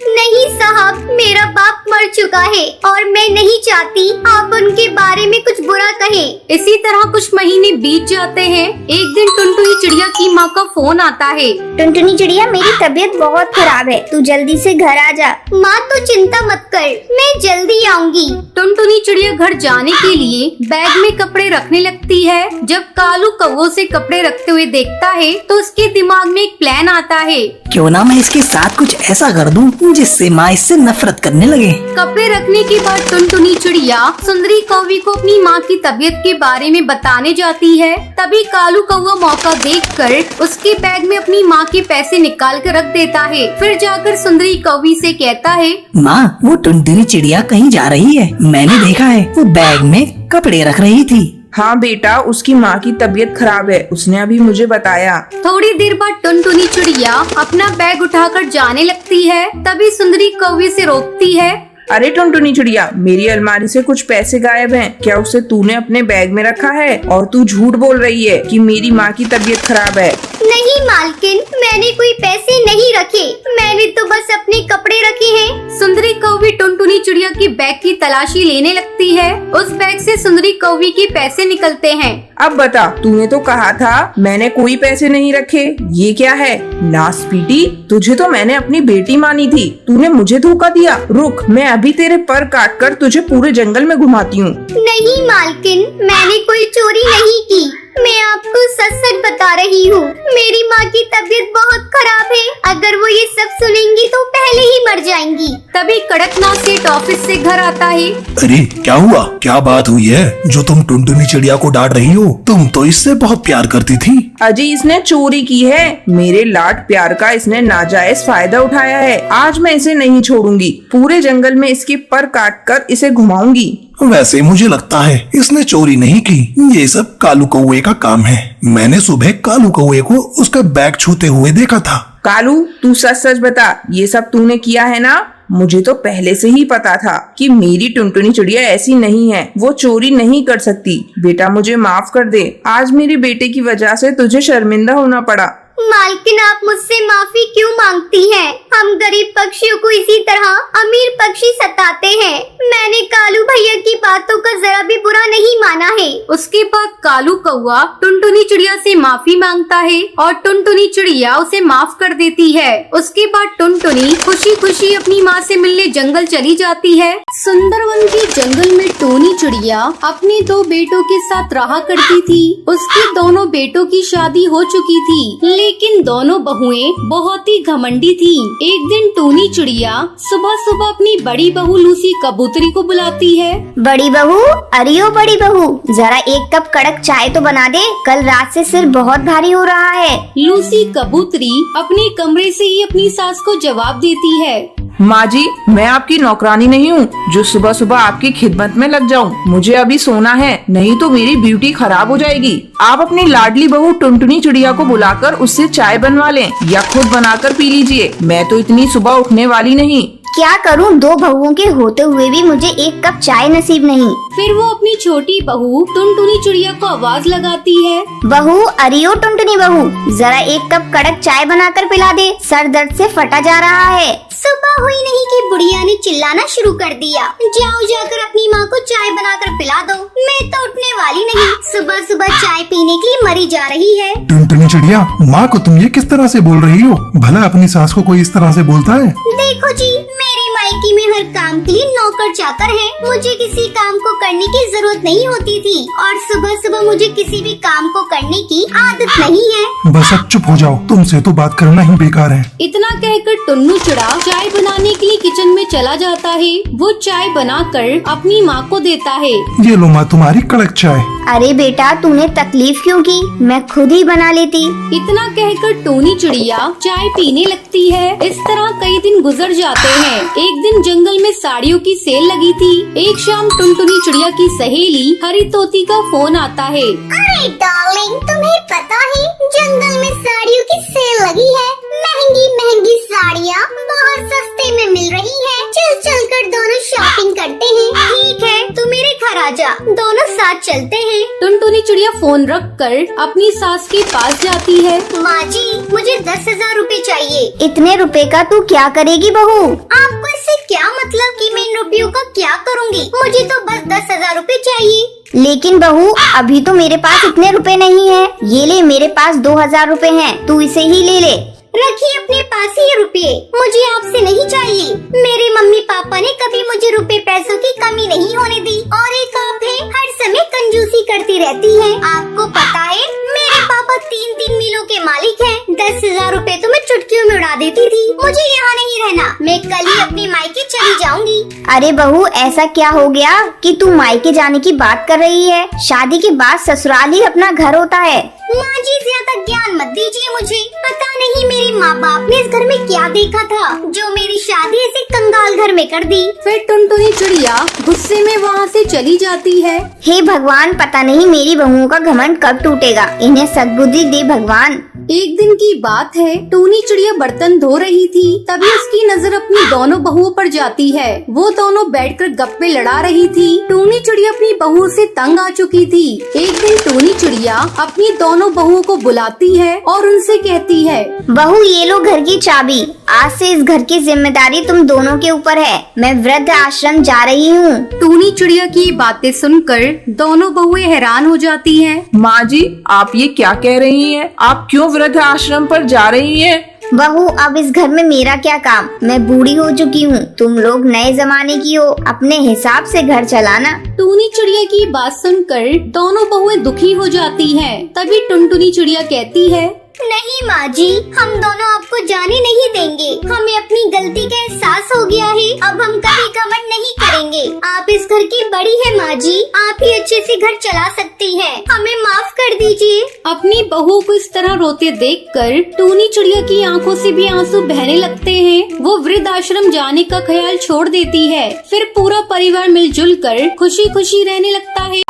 नहीं साहब, मेरा बाप मर चुका है और मैं नहीं चाहती आप उनके बारे में कुछ बुरा कहें। इसी तरह कुछ महीने बीत जाते हैं। एक दिन टुनटुनी चिड़िया की माँ का फोन आता है। टुनटुनी चिड़िया मेरी तबीयत बहुत खराब है, तू जल्दी से घर आ जा। माँ तो चिंता मत कर, मैं जल्दी आऊंगी। टुनटुनी चिड़िया घर जाने के लिए बैग में कपड़े रखने लगती है। जब कालू कौवे से कपड़े रखते हुए देखता है तो उसके दिमाग में एक प्लान आता है। क्यों ना मैं इसके साथ कुछ ऐसा कर दूं जिससे माँ इससे नफरत करने लगे। कपड़े रखने के बाद टुनटुनी चिड़िया सुंदरी कौवी को अपनी माँ की तबीयत के बारे में बताने जाती है। तभी कालू कौवा मौका देखकर उसके बैग में अपनी माँ के पैसे निकाल कर रख देता है। फिर जाकर सुंदरी कौवी से कहता है, माँ वो टुनटुनी चिड़िया कहीं जा रही है, मैंने देखा है, वो बैग में कपड़े रख रही थी। हाँ बेटा, उसकी माँ की तबीयत खराब है, उसने अभी मुझे बताया। थोड़ी देर बाद टुनटुनी चिड़िया अपना बैग उठाकर जाने लगती है। तभी सुंदरी कौवी से रोकती है। अरे टुनटुनी चिड़िया, मेरी अलमारी से कुछ पैसे गायब हैं, क्या उसे तूने अपने बैग में रखा है? और तू झूठ बोल रही है कि मेरी माँ की तबीयत खराब है। नहीं मालकिन, मैंने कोई पैसे नहीं रखे, मैंने तो बस अपने कपड़े रखे हैं। सुंदरी कौवी टुनटुनी चिड़िया की बैग की तलाशी लेने लगती है। उस बैग से सुंदरी कौवी के पैसे निकलते हैं। अब बता, तूने तो कहा था मैंने कोई पैसे नहीं रखे, ये क्या है? नासपीटी, तुझे तो मैंने अपनी बेटी मानी थी, तूने मुझे धोखा दिया। रुक, मैं अभी तेरे पर काट कर तुझे पूरे जंगल में घुमाती हूँ। नहीं मालकिन, मैंने कोई चोरी नहीं की, मैं आपको सच सच बता रही हूँ। मेरी माँ की तबीयत बहुत खराब है, अगर वो ये सब सुनेंगी तो पहले ही मर जाएंगी। तभी कड़कनाथ सेठ ऑफिस से घर आता है। अरे क्या हुआ? क्या बात हुई है जो तुम टुनटुनी चिड़िया को डांट रही हो? तुम तो इससे बहुत प्यार करती थी। अजी इसने चोरी की है, मेरे लाड प्यार का इसने नाजायज फायदा उठाया है। आज मैं इसे नहीं छोड़ूंगी, पूरे जंगल में इसके पर काट कर इसे घुमाऊंगी। वैसे मुझे लगता है इसने चोरी नहीं की, ये सब कालू कौवे का काम है। मैंने सुबह कालू कौवे को उसका बैग छूते हुए देखा था। कालू तू सच सच बता, ये सब तूने किया है ना? मुझे तो पहले से ही पता था कि मेरी टुनटुनी चिड़िया ऐसी नहीं है, वो चोरी नहीं कर सकती। बेटा मुझे माफ कर दे, आज मेरे बेटे की वजह से तुझे शर्मिंदा होना पड़ा। मालकिन आप मुझसे माफी क्यों मांगती हैं? हम गरीब पक्षियों को इसी तरह अमीर पक्षी सताते हैं। मैंने कालू भैया की बातों का जरा भी बुरा नहीं माना है। उसके बाद कालू कौवा टुनटुनी चिड़िया से माफी मांगता है और टुनटुनी चिड़िया उसे माफ कर देती है। उसके बाद टुनटुनी खुशी खुशी अपनी माँ से मिलने जंगल चली जाती है। सुंदरवन के जंगल में टोनी चिड़िया अपने 2 बेटों के साथ रहा करती थी। उसके दोनों बेटों की शादी हो चुकी थी, लेकिन दोनों बहुएं बहुत ही घमंडी थीं। एक दिन टोनी चिड़िया सुबह सुबह अपनी बड़ी बहू लूसी कबूतरी को बुलाती है। बड़ी बहू, अरे ओ बड़ी बहू, जरा 1 कप कड़क चाय तो बना दे। कल रात से सिर बहुत भारी हो रहा है। लूसी कबूतरी अपने कमरे से ही अपनी सास को जवाब देती है। माँ जी, मैं आपकी नौकरानी नहीं हूँ जो सुबह सुबह आपकी खिदमत में लग जाऊँ। मुझे अभी सोना है, नहीं तो मेरी ब्यूटी खराब हो जाएगी। आप अपनी लाडली बहू टुनटुनी चिड़िया को बुलाकर उससे चाय बनवा लें या खुद बनाकर पी लीजिए। मैं तो इतनी सुबह उठने वाली नहीं। क्या करूं, 2 बहुओं के होते हुए भी मुझे 1 कप चाय नसीब नहीं। फिर वो अपनी छोटी बहू टुनटुनी चिड़िया को आवाज लगाती है। बहू, अरे ओ टुनटुनी बहू, जरा 1 कप कड़क चाय बनाकर पिला दे। सर दर्द से फटा जा रहा है। सुबह हुई नहीं कि बुढ़िया ने चिल्लाना शुरू कर दिया। जाओ जाकर अपनी माँ को चाय बनाकर पिला दो। मैं तो उठने वाली नहीं, सुबह सुबह चाय पीने के लिए मरी जा रही है। टुनटुनी चिड़िया, माँ को तुम ये किस तरह से बोल रही हो? भला अपनी सास को कोई इस तरह से बोलता है? देखो जी, मेरे मायके में हर काम के लिए नौकर चाकर है। मुझे किसी काम को करने की जरूरत नहीं होती थी और सुबह सुबह मुझे किसी भी काम को करने की आदत नहीं है। बस अब चुप हो जाओ, तुमसे तो बात करना ही बेकार है। इतना कहकर टुन्नू चिड़ा चाय बनाने के लिए किचन में चला जाता है। वो चाय बनाकर अपनी माँ को देता है। ये लो माँ, तुम्हारी कड़क चाय। अरे बेटा, तूने तकलीफ क्यों की? मैं खुद ही बना लेती। इतना कहकर टोनी चिड़िया चाय पीने लगती है। इस तरह कई दिन गुजर जाते हैं। एक दिन जंगल में साड़ियों की सेल लगी थी। एक शाम टुनटुनी चिड़िया की सहेली हरी तोती का फोन आता है। अरे डार्लिंग, तुम्हें पता है जंगल में साड़ियों की सेल लगी है। महंगी महंगी साड़ियाँ बहुत सस्ते में मिल रही है। चल चल कर दोनों शॉपिंग करते हैं। ठीक है, तू मेरे घर आ जा, दोनों साथ चलते हैं। टुनटुनी चिड़िया फोन रखकर अपनी सास के पास जाती है। माँ जी, मुझे 10,000 रुपए चाहिए। इतने रुपए का तू क्या करेगी बहू? आपको इससे क्या मतलब कि मैं इन रुपयों का क्या करूँगी? मुझे तो बस 10,000 रुपए चाहिए। लेकिन बहू, अभी तो मेरे पास इतने रुपए नहीं है। ये ले, मेरे पास 2,000 रुपए हैं, तू इसे ही ले ले। रखिए अपने पास ही रुपये, मुझे आपसे नहीं चाहिए। मेरे मम्मी पापा ने कभी मुझे रुपए पैसों की कमी नहीं होने दी। और एक आप है, हर समय कंजूसी करती रहती है। आपको पता है मेरे पापा 3 मिलों के मालिक हैं। 10,000 रुपए तो मैं चुटकियों में उड़ा देती थी। मुझे यहाँ नहीं रहना, मैं कल ही अपने मायके चली जाऊंगी। अरे बहू, ऐसा क्या हो गया कि तू मायके जाने की बात कर रही है? शादी के बाद ससुराल ही अपना घर होता है। माँ जी, ज्यादा ज्ञान मत दीजिए मुझे। पता नहीं मेरे माँ बाप ने इस घर में क्या देखा था जो मेरी शादी ऐसे कंगाल घर में कर दी। फिर टुनटुनी चिड़िया गुस्से में वहाँ से चली जाती है। हे भगवान, पता नहीं मेरी बहुओं का घमंड कब टूटेगा। इन्हें सद्बुद्धि दे भगवान। एक दिन की बात है, टोनी चिड़िया बर्तन धो रही थी। तभी उसकी नजर अपनी दोनों बहुओं पर जाती है। वो दोनों बैठकर गप्पे लड़ा रही थी। टोनी चिड़िया अपनी बहुओं से तंग आ चुकी थी। एक दिन टोनी चिड़िया अपनी दोनों बहुओं को बुलाती है और उनसे कहती है, बहू, ये लो घर की चाबी। आज से इस घर की जिम्मेदारी तुम दोनों के ऊपर है। मैं वृद्ध आश्रम जा रही हूँ। टोनी चिड़िया की बातें सुनकर दोनों बहुएं हैरान हो जाती हैं। माँ जी, आप ये क्या कह रही हैं? आप क्यों वृद्ध आश्रम पर जा रही हैं? बहू, अब इस घर में मेरा क्या काम? मैं बूढ़ी हो चुकी हूँ। तुम लोग नए जमाने की हो, अपने हिसाब से घर चलाना। टोनी चिड़िया की बात सुनकर दोनों बहुएं दुखी हो जाती हैं। तभी टुनटुनी चिड़िया कहती है, नहीं माँ जी, हम दोनों आपको जाने नहीं देंगे। हमें अपनी गलती का एहसास हो गया है। अब हम कभी घमंड नहीं करेंगे। आप इस घर की बड़ी है माँ जी, आप ही अच्छे से घर चला सकती हैं। हमें माफ कर दीजिए। अपनी बहू को इस तरह रोते देखकर टोनी चिड़िया की आंखों से भी आंसू बहने लगते हैं। वो वृद्ध आश्रम जाने का ख्याल छोड़ देती है। फिर पूरा परिवार मिलजुल कर खुशी खुशी रहने लगता है।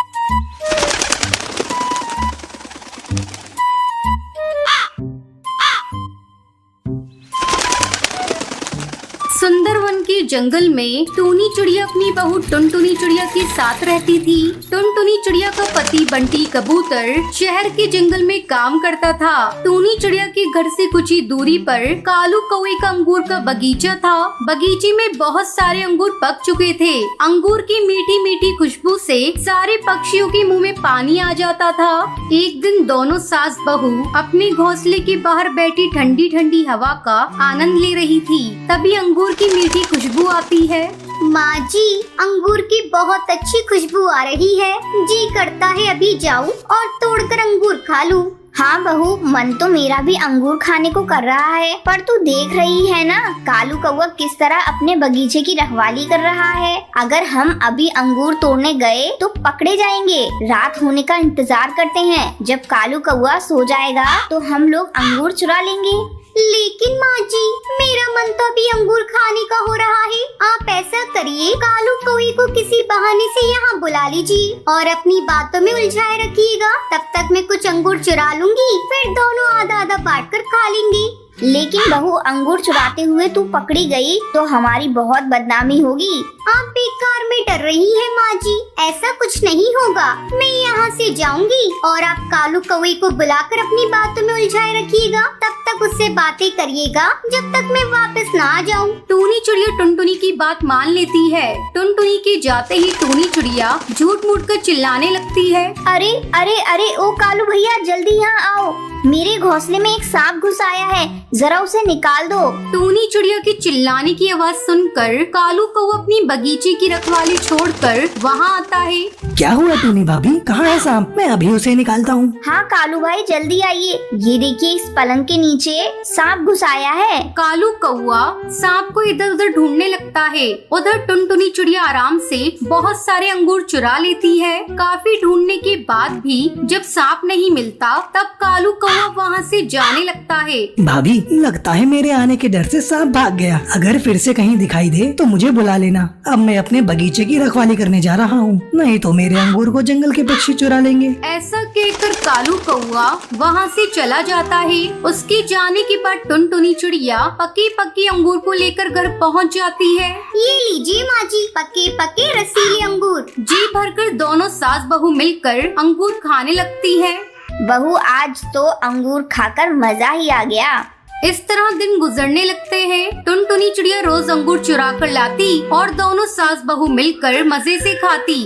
सुंदरवन के जंगल में टूनी चिड़िया अपनी बहू टुनटुनी चिड़िया के साथ रहती थी। टुनटुनी चिड़िया का पति बंटी कबूतर शहर के जंगल में काम करता था। टूनी चिड़िया के घर से कुछ ही दूरी पर कालू कौवे का अंगूर का बगीचा था। बगीचे में बहुत सारे अंगूर पक चुके थे। अंगूर की मीठी मीठी खुशबू से सारे पक्षियों के मुंह में पानी आ जाता था। एक दिन दोनों सास बहू अपने घोंसले के बाहर बैठी ठंडी ठंडी हवा का आनंद ले रही थी। तभी अंगूर की मीठी खुशबू आती है। माँ जी, अंगूर की बहुत अच्छी खुशबू आ रही है। जी करता है अभी जाऊं और तोड़कर अंगूर खा लूं। हाँ बहू, मन तो मेरा भी अंगूर खाने को कर रहा है, पर तू देख रही है ना कालू कौवा किस तरह अपने बगीचे की रखवाली कर रहा है। अगर हम अभी अंगूर तोड़ने गए तो पकड़े जाएंगे। रात होने का इंतजार करते हैं, जब कालू कौवा सो जाएगा तो हम लोग अंगूर चुरा लेंगे। लेकिन माँ जी, मेरा मन तो अभी अंगूर खाने का हो रहा है। आप ऐसा करिए, कालू कौवे को किसी बहाने से यहाँ बुला लीजिए और अपनी बातों में उलझाए रखिएगा। तब तक मैं कुछ अंगूर चुरा लूंगी, फिर दोनों आधा आधा बांट कर खा लेंगे। लेकिन बहू, अंगूर चुराते हुए तू पकड़ी गई तो हमारी बहुत बदनामी होगी। आप बेकार में डर रही हैं माँ जी, ऐसा कुछ नहीं होगा। मैं यहाँ से जाऊंगी और आप कालू कौवे को बुलाकर अपनी बातों में उलझाए रखिएगा। तब तक उससे बातें करिएगा जब तक मैं वापस ना आ जाऊँ। टूनी चिड़िया टुनटुनी की बात मान लेती है। टुनटुनी के जाते ही टूनी चिड़िया झूठ मूठ कर चिल्लाने लगती है। अरे अरे अरे, ओ कालू भैया, जल्दी यहाँ आओ। मेरे घोंसले में एक सांप घुस आया है, जरा उसे निकाल दो। टूनी चिड़िया की चिल्लाने की आवाज सुनकर कालू कौवा अपनी बगीचे की रखवाली छोड़कर वहाँ आता है। क्या हुआ टूनी भाभी, कहाँ है सांप? मैं अभी उसे निकालता हूँ। हाँ कालू भाई, जल्दी आइए। ये देखिए, इस पलंग के नीचे सांप घुस आया है। कालू कौवा सांप को इधर उधर ढूंढने लगता है। उधर टुनटुनी चिड़िया आराम से बहुत सारे अंगूर चुरा लेती है। काफी ढूंढने के बाद भी जब सांप नहीं मिलता, तब कालू कौवा वहाँ से जाने लगता है। भाभी, लगता है मेरे आने के डर से सांप भाग गया। अगर फिर से कहीं दिखाई दे तो मुझे बुला लेना। अब मैं अपने बगीचे की रखवाली करने जा रहा हूँ, नहीं तो मेरे अंगूर को जंगल के पक्षी चुरा लेंगे। ऐसा कहकर कालू कौवा वहाँ से चला जाता है। उसके जाने के बाद टुनटुनी चिड़िया पके पके अंगूर को लेकर घर पहुँच जाती है। ये लीजिए माँ जी, पके पके रसीले अंगूर। जी भरकर दोनों सास बहू मिलकर अंगूर खाने लगती है। बहू, आज तो अंगूर खाकर मजा ही आ गया। इस तरह दिन गुजरने लगते हैं। टुनटुनी चिड़िया रोज अंगूर चुरा कर लाती और दोनों सास बहू मिलकर मजे से खाती।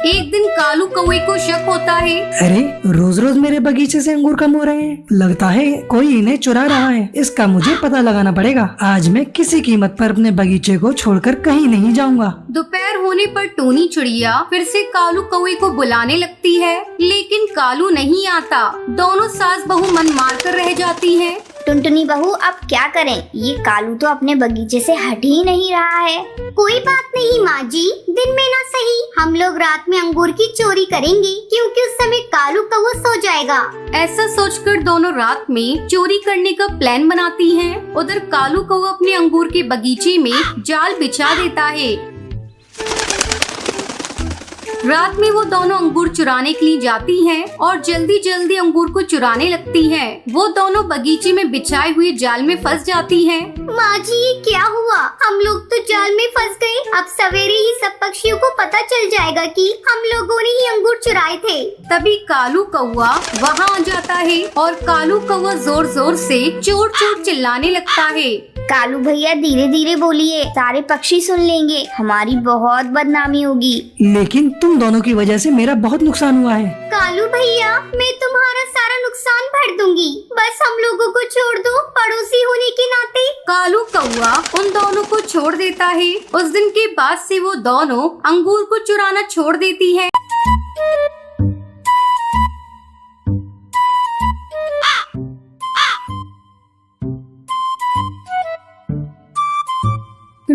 एक दिन कालू कौवे को शक होता है। अरे, रोज रोज मेरे बगीचे से अंगूर कम हो रहे हैं। लगता है कोई इन्हें चुरा रहा है। इसका मुझे पता लगाना पड़ेगा। आज मैं किसी कीमत पर अपने बगीचे को छोड़कर कहीं नहीं जाऊंगा। दोपहर होने पर टूनी चिड़िया फिर से कालू कौवे को बुलाने लगती है, लेकिन कालू नहीं आता। दोनों सास बहू मन मार कर रह जाती है। टुनटुनी बहू, अब क्या करें? ये कालू तो अपने बगीचे से हट ही नहीं रहा है। कोई बात नहीं माँ जी, दिन में ना सही हम लोग रात में अंगूर की चोरी करेंगे, क्योंकि उस समय कालू कौवा सो जाएगा। ऐसा सोचकर दोनों रात में चोरी करने का प्लान बनाती हैं। उधर कालू कौवा अपने अंगूर के बगीचे में जाल बिछा देता है। रात में वो दोनों अंगूर चुराने के लिए जाती हैं और जल्दी जल्दी अंगूर को चुराने लगती हैं। वो दोनों बगीचे में बिछाए हुए जाल में फंस जाती हैं। माँ जी, ये क्या हुआ? हम लोग तो जाल में फंस गए। अब सवेरे ही सब पक्षियों को पता चल जाएगा कि हम लोगों ने ही अंगूर चुराए थे। तभी कालू कौवा वहाँ आ जाता है और कालू कौवा जोर जोर से चोर चोर चिल्लाने लगता है। कालू भैया, धीरे धीरे बोलिए, सारे पक्षी सुन लेंगे, हमारी बहुत बदनामी होगी। लेकिन तुम दोनों की वजह से मेरा बहुत नुकसान हुआ है। कालू भैया, मैं तुम्हारा सारा नुकसान भर दूंगी, बस हम लोगों को छोड़ दो, पड़ोसी होने के नाते। कालू कौवा उन दोनों को छोड़ देता है। उस दिन के बाद से वो दोनों अंगूर को चुराना छोड़ देती है।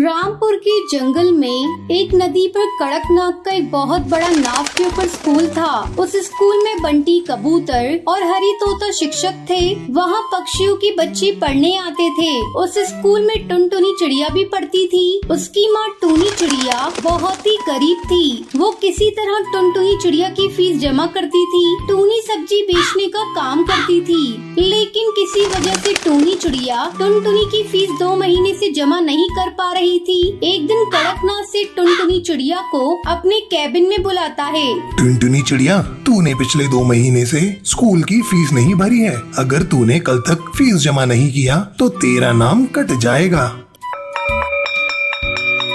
रामपुर के जंगल में एक नदी पर कड़कनाथ का एक बहुत बड़ा नाव के ऊपर स्कूल था। उस स्कूल में बंटी कबूतर और हरी तोता शिक्षक थे। वहाँ पक्षियों के बच्चे पढ़ने आते थे। उस स्कूल में टुनटुनी चिड़िया भी पढ़ती थी। उसकी माँ टूनी चिड़िया बहुत ही गरीब थी। वो किसी तरह टुनटुनी चिड़िया की फीस जमा करती थी। टूनी सब्जी बेचने का काम करती थी, लेकिन किसी वजह से टूनी चिड़िया टुनटुनी की फीस 2 महीने से जमा नहीं कर पा रही थी। एक दिन कड़कनाथ से टुनटुनी चिड़िया को अपने कैबिन में बुलाता है। टुनटुनी चिड़िया, तूने पिछले 2 महीने से स्कूल की फीस नहीं भरी है। अगर तूने कल तक फीस जमा नहीं किया तो तेरा नाम कट जाएगा।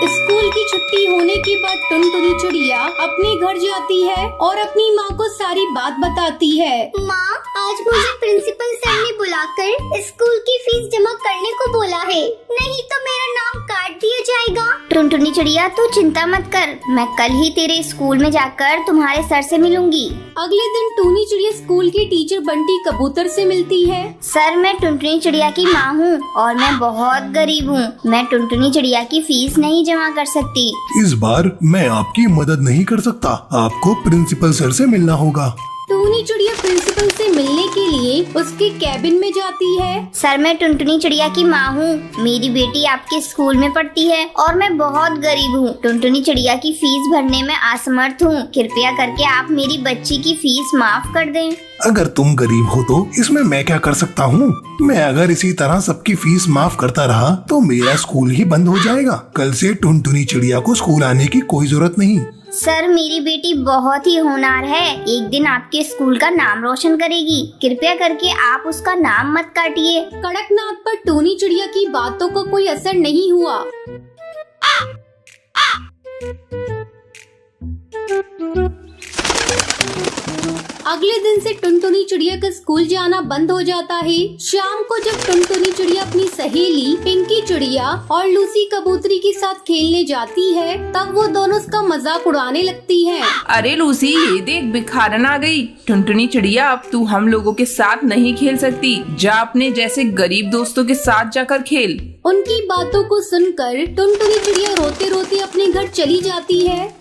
स्कूल की छुट्टी होने के बाद टुनटुनी चिड़िया अपने घर जाती है और अपनी माँ को सारी बात बताती है। माँ, आज मुझे प्रिंसिपल सर ने बुलाकर स्कूल की फीस जमा करने को बोला है, नहीं तो मेरा नाम काट दिया जाएगा। टुनटुनी चिड़िया, तू चिंता मत कर, मैं कल ही तेरे स्कूल में जाकर तुम्हारे सर से मिलूंगी। अगले दिन टूनी चिड़िया स्कूल के टीचर बंटी कबूतर से मिलती है। सर, मैं टुनटुनी चिड़िया की माँ हूँ और मैं बहुत गरीब हूँ। मैं टुनटुनी चिड़िया की फीस नहीं जमा कर सकती। इस बार मैं आपकी मदद नहीं कर सकता। आपको प्रिंसिपल सर से मिलना होगा। टूनी चिड़िया प्रिंसिपल से मिलने के लिए उसके कैबिन में जाती है। सर, मैं टुनटुनी चिड़िया की माँ हूँ। मेरी बेटी आपके स्कूल में पढ़ती है और मैं बहुत गरीब हूँ। टुनटुनी चिड़िया की फीस भरने में असमर्थ हूँ। कृपया करके आप मेरी बच्ची की फीस माफ कर दें। अगर तुम गरीब हो तो इसमें मैं क्या कर सकता हूँ? मैं अगर इसी तरह सबकी फीस माफ करता रहा तो मेरा स्कूल ही बंद हो जाएगा। कल से टुनटुनी चिड़िया को स्कूल आने की कोई जरूरत नहीं। सर, मेरी बेटी बहुत ही होनहार है। एक दिन आपके स्कूल का नाम रोशन करेगी। कृपया करके आप उसका नाम मत काटिए। कड़कनाथ पर टूनी चिड़िया की बातों का कोई असर नहीं हुआ। अगले दिन से टुनटुनी चिड़िया का स्कूल जाना बंद हो जाता है। शाम को जब टुनटुनी चिड़िया अपनी सहेली पिंकी चिड़िया और लूसी कबूतरी के साथ खेलने जाती है, तब वो दोनों उसका मजाक उड़ाने लगती हैं। अरे लूसी, ये देख, भिखारन आ गई। टुनटुनी चिड़िया, अब तू हम लोगों के साथ नहीं खेल सकती। जा अपने जैसे गरीब दोस्तों के साथ जाकर खेल। उनकी बातों को सुनकर टुनटुनी चिड़िया रोते रोते अपने घर चली जाती है।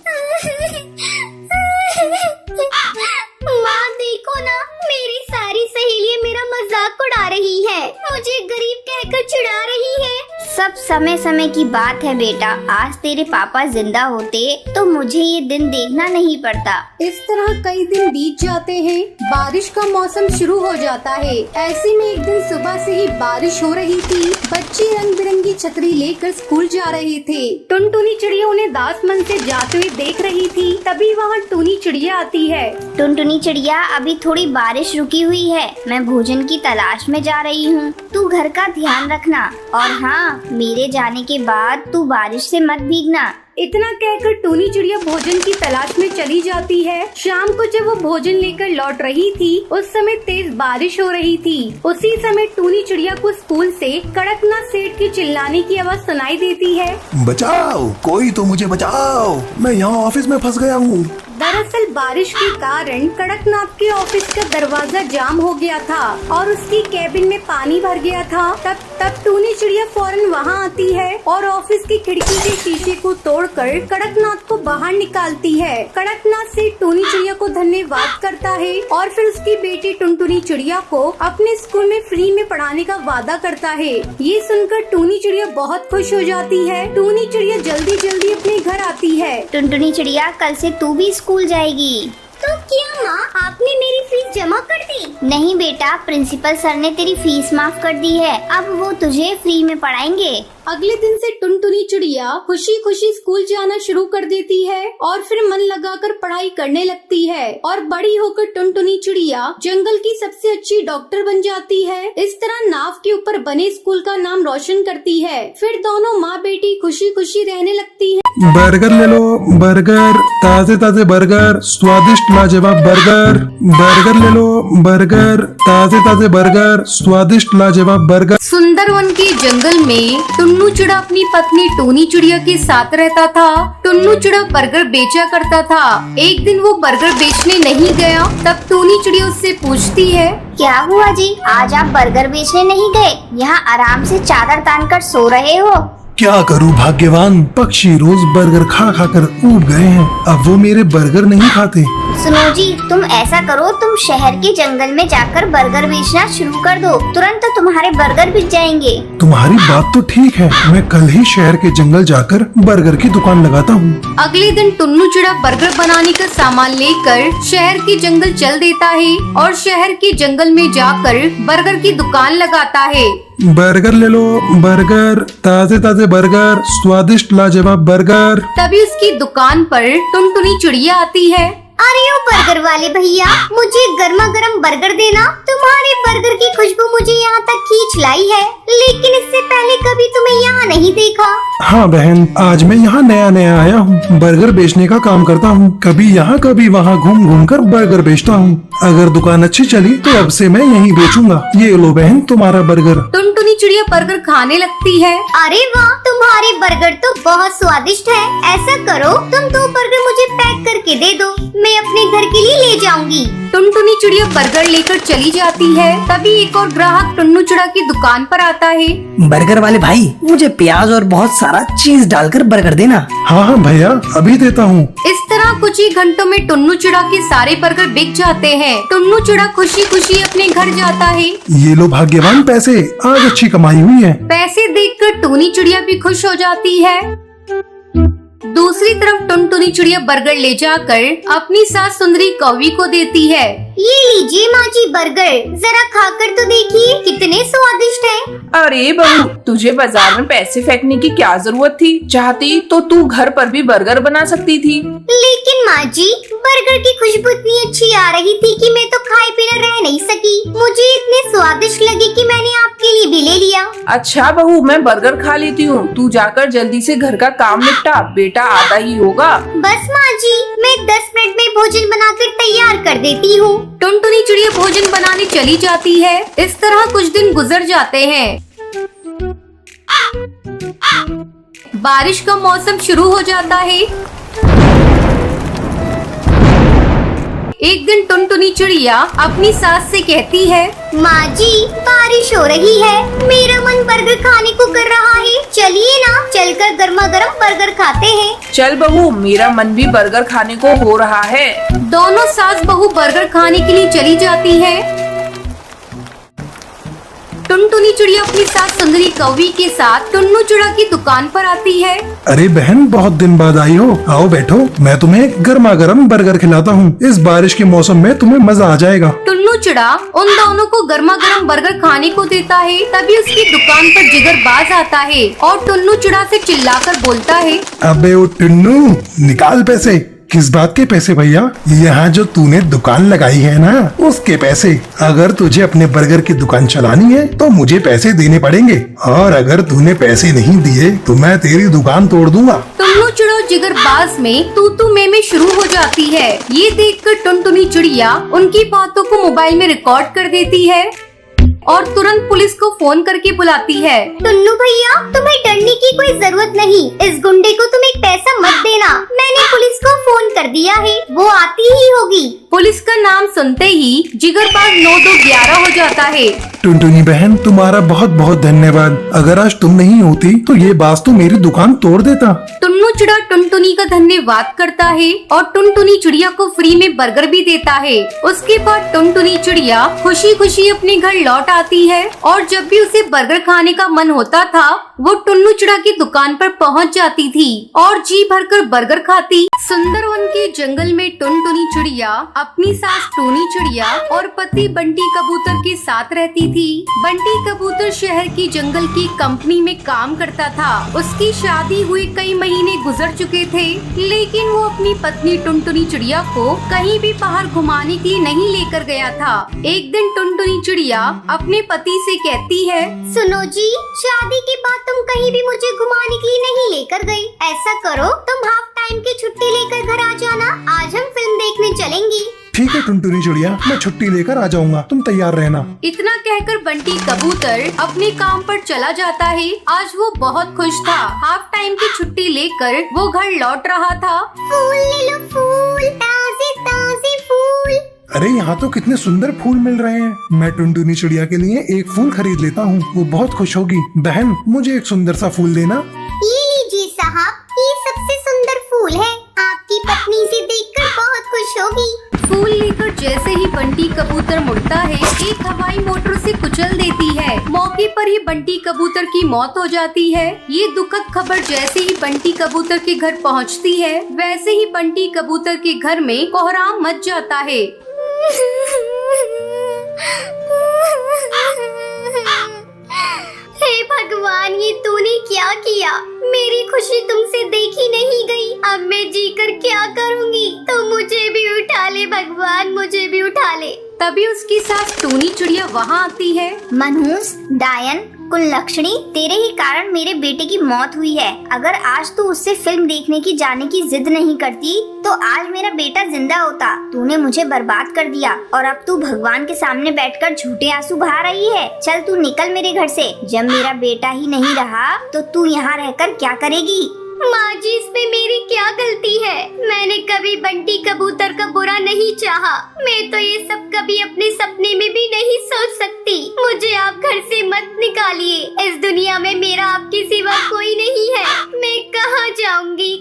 माँ, देखो ना, मेरी सारी सहेलियाँ मेरा मजाक उड़ा रही है, मुझे गरीब कहकर चिढ़ा रही है। सब समय समय की बात है बेटा। आज तेरे पापा जिंदा होते तो मुझे ये दिन देखना नहीं पड़ता। इस तरह कई दिन बीत जाते हैं। बारिश का मौसम शुरू हो जाता है। ऐसे में एक दिन सुबह से ही बारिश हो रही थी। बच्चे रंग बिरंगी छतरी लेकर स्कूल जा रहे थे। टुनटुनी चिड़िया उन्हें दास मन से जाते हुए देख रही थी। तभी वहाँ टूनी चिड़िया आती है। टुनटुनी चिड़िया, अभी थोड़ी बारिश रुकी हुई है। मैं भोजन की तलाश में जा रही हूँ। तू घर का ध्यान रखना और हाँ, मेरे जाने के बाद तू बारिश से मत भीगना। इतना कहकर टूनी चिड़िया भोजन की तलाश में चली जाती है। शाम को जब वो भोजन लेकर लौट रही थी, उस समय तेज बारिश हो रही थी। उसी समय टूनी चिड़िया को स्कूल से कड़कनाथ सेठ की चिल्लाने की आवाज सुनाई देती है। बचाओ, कोई तो मुझे बचाओ, मैं यहाँ ऑफिस में फंस गया हूँ। दरअसल बारिश के कारण कड़कनाथ के ऑफिस का दरवाजा जाम हो गया था और उसकी कैबिन में पानी भर गया था। तब टूनी चिड़िया फौरन वहाँ आती है और ऑफिस की खिड़की के शीशे को तोड़कर कड़कनाथ को बाहर निकालती है। कड़कनाथ से टूनी चिड़िया को धन्यवाद करता है और फिर उसकी बेटी टुनटुनी चिड़िया को अपने स्कूल में फ्री में पढ़ाने का वादा करता है। ये सुनकर टूनी चिड़िया बहुत खुश हो जाती है। टूनी चिड़िया जल्दी जल्दी अपने घर आती है। टुनटुनी चिड़िया, कल से तू भी स्कूल जाएगी। तो क्या माँ, आपने मेरी फीस जमा कर दी? नहीं बेटा, प्रिंसिपल सर ने तेरी फीस माफ कर दी है। अब वो तुझे फ्री में पढ़ाएंगे। अगले दिन से टुनटुनी चिड़िया खुशी खुशी स्कूल जाना शुरू कर देती है और फिर मन लगाकर पढ़ाई करने लगती है और बड़ी होकर टुनटुनी चिड़िया जंगल की सबसे अच्छी डॉक्टर बन जाती है। इस तरह नाव के ऊपर बने स्कूल का नाम रोशन करती है। फिर दोनों माँ बेटी खुशी खुशी रहने लगती है। बर्गर ले लो, बर्गर, ताजे ताजे बर्गर, स्वादिष्ट लाजवाब बर्गर। बर्गर ले लो, बर्गर, ताजे ताजे बर्गर, स्वादिष्ट लाजवाब बर्गर। सुंदरवन के जंगल में टुन्नू चिड़ा अपनी पत्नी टूनी चिड़िया के साथ रहता था। टुन्नू चिड़ा बर्गर बेचा करता था। एक दिन वो बर्गर बेचने नहीं गया, तब टूनी चिड़िया उससे पूछती है, क्या हुआ जी, आज आप बर्गर बेचने नहीं गए? यहाँ आराम से चादर तान कर सो रहे हो। क्या करूं भाग्यवान, पक्षी रोज बर्गर खा खा कर ऊब गए हैं, अब वो मेरे बर्गर नहीं खाते। सुनो जी, तुम ऐसा करो, तुम शहर के जंगल में जाकर बर्गर बेचना शुरू कर दो, तुरंत तो तुम्हारे बर्गर बिक जाएंगे। तुम्हारी बात तो ठीक है, मैं कल ही शहर के जंगल जाकर बर्गर की दुकान लगाता हूँ। अगले दिन टुन्नू चिड़ा बर्गर बनाने का सामान लेकर शहर के जंगल चल देता है और शहर के जंगल में जाकर बर्गर की दुकान लगाता है। बर्गर ले लो, बर्गर, ताजे ताजे बर्गर, स्वादिष्ट लाजवाब बर्गर। तभी उसकी दुकान पर टुनटुनी चिड़िया आती है। अरे ओ बर्गर वाले भैया, मुझे गर्मा गर्म बर्गर देना। तुम्हारे बर्गर की खुशबू मुझे यहाँ तक खींच लाई है, लेकिन इससे पहले कभी तुम्हें यहाँ नहीं देखा। हाँ बहन, आज मैं यहाँ नया नया आया हूँ, बर्गर बेचने का काम करता हूँ, कभी यहाँ कभी वहाँ घूम घूम कर बर्गर बेचता हूँ। अगर दुकान अच्छी चली तो अब से मैं यहीं बेचूंगा। ये लो बहन तुम्हारा बर्गर। टुनटुनी चिड़िया बर्गर खाने लगती है। अरे वाह, तुम्हारे बर्गर तो बहुत स्वादिष्ट है। ऐसा करो, तुम 2 बर्गर मुझे पैक करके दे दो, मैं अपने घर के लिए ले जाऊंगी। टुनटुनी चिड़िया बर्गर लेकर चली जाती है। तभी एक और ग्राहक टुन्नू चिड़ा की दुकान पर आता है। बर्गर वाले भाई, मुझे प्याज और बहुत सारा चीज डालकर बर्गर देना। हाँ हाँ भैया, अभी देता हूँ। इस तरह कुछ ही घंटों में टुन्नू चिड़ा के सारे बर्गर बिक जाते हैं। टुन्नू चिड़ा खुशी खुशी अपने घर जाता है। ये लो भाग्यवान पैसे, आज अच्छी कमाई हुई है। पैसे देखकर टूनी चिड़िया भी खुश हो जाती है। दूसरी तरफ टुनटुनी चिड़िया बर्गर ले जाकर अपनी सास सुंदरी कौवी को देती है। ये लीजिए माँ जी बर्गर, जरा खाकर तो देखिए कितने स्वादिष्ट हैं। अरे बहू, तुझे बाजार में पैसे फेंकने की क्या जरूरत थी? चाहती तो तू घर पर भी बर्गर बना सकती थी। लेकिन माँ जी, बर्गर की खुशबू इतनी अच्छी आ रही थी कि मैं तो खाए बिना रह नहीं सकी। मुझे इतने स्वादिष्ट लगे कि मैंने आपके लिए भी ले लिया। अच्छा बहू, मैं बर्गर खा लेती हूँ, तू जाकर जल्दी से घर का काम निपटा, बेटा आता ही होगा। बस माँ जी, मैं 10 मिनट में भोजन बनाकर तैयार कर देती हूँ। टुनटुनी चिड़िया भोजन बनाने चली जाती है। इस तरह कुछ दिन गुजर जाते हैं। बारिश का मौसम शुरू हो जाता है। एक दिन टुनटुनी चिड़िया अपनी सास से कहती है, माँ जी, बारिश हो रही है, मेरा मन बर्गर खाने को कर रहा है। चलिए ना, चलकर गर्मा गर्म बर्गर खाते हैं। चल बहू, मेरा मन भी बर्गर खाने को हो रहा है। दोनों सास बहू बर्गर खाने के लिए चली जाती है। टुनटुनी चिड़िया अपनी सास सुंदरी कौवी के साथ टुन्नू चिड़ा की दुकान पर आती है। अरे बहन, बहुत दिन बाद आई हो, आओ बैठो, मैं तुम्हें गर्मा गर्म बर्गर खिलाता हूँ। इस बारिश के मौसम में तुम्हें मजा आ जाएगा। टुन्नू चिड़ा उन दोनों को गर्मा गर्म बर्गर खाने को देता है। तभी उसकी दुकान पर जिगर बाज आता है और टुन्नू चिड़ा से चिल्लाकर बोलता है, अबे ओ टुन्नू, निकाल पैसे। किस बात के पैसे भैया? यहाँ जो तूने दुकान लगाई है ना, उसके पैसे। अगर तुझे अपने बर्गर की दुकान चलानी है तो मुझे पैसे देने पड़ेंगे, और अगर तूने पैसे नहीं दिए तो मैं तेरी दुकान तोड़ दूंगा। टुन्नू चिड़ा जिगरबाज में तू में शुरू हो जाती है। ये देखकर टुनटुनी चिड़िया उनकी बातों को मोबाइल में रिकॉर्ड कर देती है और तुरंत पुलिस को फोन करके बुलाती है। टुन्नू भैया, तुम्हें डरने की कोई जरूरत नहीं। इस गुंडे को तुम एक पैसा मत देना, मैंने पुलिस को फोन कर दिया है, वो आती ही होगी। पुलिस का नाम सुनते ही जिगरबाज 9-2-11 हो जाता है। टुनटुनी बहन, तुम्हारा बहुत बहुत धन्यवाद। अगर आज तुम नहीं होती तो ये बास तो मेरी दुकान तोड़ देता। टुन्नू चिड़ा टुनटुनी का धन्यवाद करता है और टुनटुनी चिड़िया को फ्री में बर्गर भी देता है। उसके बाद टुनटुनी चिड़िया खुशी खुशी अपने घर लौट आती है और जब भी उसे बर्गर खाने का मन होता था, वो टुन्नू चिड़ा की दुकान पर पहुंच जाती थी और जी भरकर बर्गर खाती। सुंदरवन के जंगल में टुनटुनी चिड़िया अपनी सास टूनी चिड़िया और पति बंटी कबूतर के साथ रहती थी। बंटी कबूतर शहर की जंगल की कंपनी में काम करता था। उसकी शादी हुए कई महीने गुजर चुके थे, लेकिन वो अपनी पत्नी टुनटुनी चिड़िया को कहीं भी बाहर घुमाने के लिए नहीं लेकर गया था। एक दिन टुनटुनी चिड़िया अपने पति से कहती है, सुनो जी, शादी के बाद तुम कहीं भी मुझे घुमाने के लिए नहीं लेकर गई। ऐसा करो, तुम हाफ टाइम की छुट्टी लेकर घर आ जाना, आज हम फिल्म देखने चलेंगी। ठीक है टुनटुनी चिड़िया, मैं छुट्टी लेकर आ जाऊंगा, तुम तैयार रहना। इतना कहकर बंटी कबूतर अपने काम पर चला जाता है। आज वो बहुत खुश था। हाफ टाइम की छुट्टी लेकर वो घर लौट रहा था। फूल ले लो, फूल, ताजे ताजे फूल। अरे यहाँ तो कितने सुंदर फूल मिल रहे हैं। मैं टुनटुनी चिड़िया के लिए एक फूल खरीद लेता हूँ, वो बहुत खुश होगी। बहन, मुझे एक सुंदर सा फूल देना। साहब ये सबसे सुंदर फूल है, आपकी पत्नी इसे देखकर बहुत खुश होगी। फूल लेकर जैसे ही बंटी कबूतर मुड़ता है, एक हवाई मोटर से कुचल देती है। मौके पर ही बंटी कबूतर की मौत हो जाती है। ये दुखद खबर जैसे ही बंटी कबूतर के घर पहुंचती है, वैसे ही बंटी कबूतर के घर में कोहराम मच जाता है। हे भगवान, ये तूने क्या किया? मेरी खुशी तुमसे देखी नहीं गई। अब मैं जीकर क्या करूंगी? तो मुझे भी उठा ले भगवान, मुझे भी उठा ले। तभी उसकी सास टूनी चिड़िया वहाँ आती है। मनहूस, डायन, कुलक्षणी, तेरे ही कारण मेरे बेटे की मौत हुई है। अगर आज तू उससे फिल्म देखने की जाने की जिद नहीं करती तो आज मेरा बेटा जिंदा होता। तूने मुझे बर्बाद कर दिया और अब तू भगवान के सामने बैठकर झूठे आंसू बहा रही है। चल तू निकल मेरे घर से। जब मेरा बेटा ही नहीं रहा तो तू यहाँ रहकर क्या करेगी? माँ जी, इसमें मेरी क्या गलती है? मैंने कभी बंटी कबूतर का बुरा नहीं चाहा। मैं तो ये सब कभी अपने सपने में भी नहीं सोच सकती। मुझे आप घर से मत निकालिए। इस दुनिया में मेरा आपके सिवा कोई नहीं है। मैं कहाँ जाऊंगी?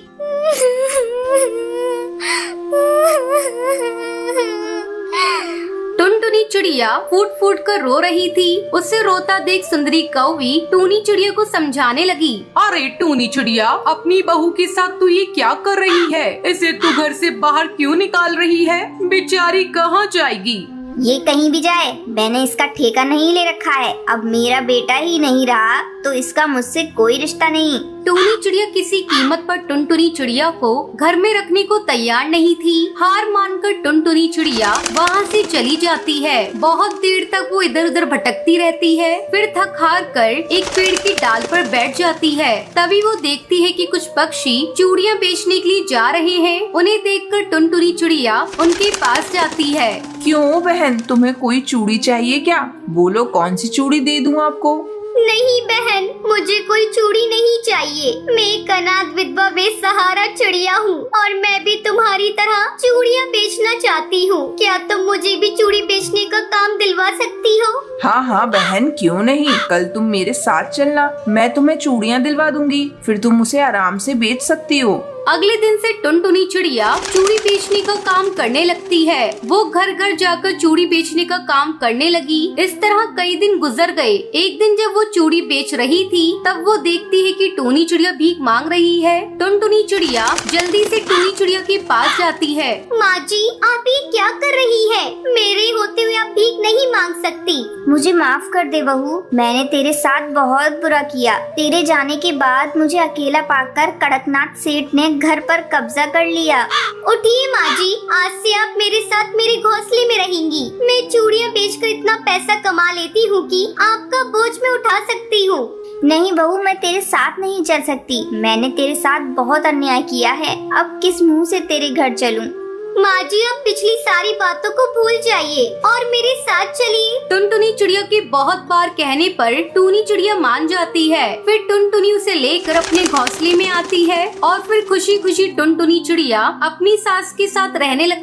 टुनटुनी चिड़िया फूट फूट कर रो रही थी। उसे रोता देख सुंदरी कौवी टूनी चिड़िया को समझाने लगी। अरे टूनी चिड़िया, अपनी बहू के साथ तू ये क्या कर रही है? इसे तू घर से बाहर क्यों निकाल रही है? बेचारी कहाँ जाएगी? ये कहीं भी जाए, मैंने इसका ठेका नहीं ले रखा है। अब मेरा बेटा ही नहीं रहा तो इसका मुझसे कोई रिश्ता नहीं। टूनी चिड़िया किसी कीमत पर टुनटुनी चिड़िया को घर में रखने को तैयार नहीं थी। हार मानकर टुनटुनी चिड़िया वहाँ से चली जाती है। बहुत देर तक वो इधर उधर भटकती रहती है। फिर थक हार कर एक पेड़ की डाल पर बैठ जाती है। तभी वो देखती है कि कुछ पक्षी चूड़ियाँ बेचने के लिए जा रहे हैं। उन्हें देखकर टुनटुनी चिड़िया उनके पास जाती है। क्यों बहन, तुम्हें कोई चूड़ी चाहिए क्या? बोलो कौन सी चूड़ी दे दूं आपको? नहीं बहन, मुझे कोई चूड़ी नहीं चाहिए। मैं एक अनाथ विधवा बेसहारा चिड़िया हूँ और मैं भी तुम्हारी तरह चूड़ियाँ बेचना चाहती हूँ। क्या तुम मुझे भी चूड़ी बेचने का काम दिलवा सकती हो? हाँ हाँ बहन, क्यों नहीं। कल तुम मेरे साथ चलना, मैं तुम्हें चूड़ियाँ दिलवा दूंगी। फिर तुम उसे आराम से बेच सकती हो। अगले दिन से टुनटुनी चिड़िया चूड़ी बेचने का काम करने लगती है। वो घर घर जाकर चूड़ी बेचने का काम करने लगी। इस तरह कई दिन गुजर गए। एक दिन जब वो चूड़ी बेच रही थी, तब वो देखती है कि टूनी चिड़िया भीख मांग रही है। टुनटुनी चिड़िया जल्दी से टूनी चिड़िया के पास जाती है। माँ जी, आप ये क्या कर रही है? मेरे होते हुए आप भीख नहीं मांग सकती। मुझे माफ कर दे बहू, मैंने तेरे साथ बहुत बुरा किया। तेरे जाने के बाद मुझे अकेला पाकर कड़कनाथ सेठ ने घर पर कब्जा कर लिया। उठिए माँ जी, आज से आप मेरे साथ मेरे घोंसले में रहेंगी। मैं चूड़ियाँ बेचकर इतना पैसा कमा लेती हूँ कि आपका बोझ मैं उठा सकती हूँ। नहीं बहू, मैं तेरे साथ नहीं चल सकती। मैंने तेरे साथ बहुत अन्याय किया है। अब किस मुंह से तेरे घर चलूं? माँ जी, आप पिछली सारी बातों को भूल जाइए और मेरे साथ चलिए। टुनटुनी चिड़िया के बहुत बार कहने पर टूनी चिड़िया मान जाती है। फिर टुनटुनी उसे लेकर अपने घोंसले में आती है और फिर खुशी खुशी टुनटुनी चिड़िया अपनी सास के साथ रहने लगती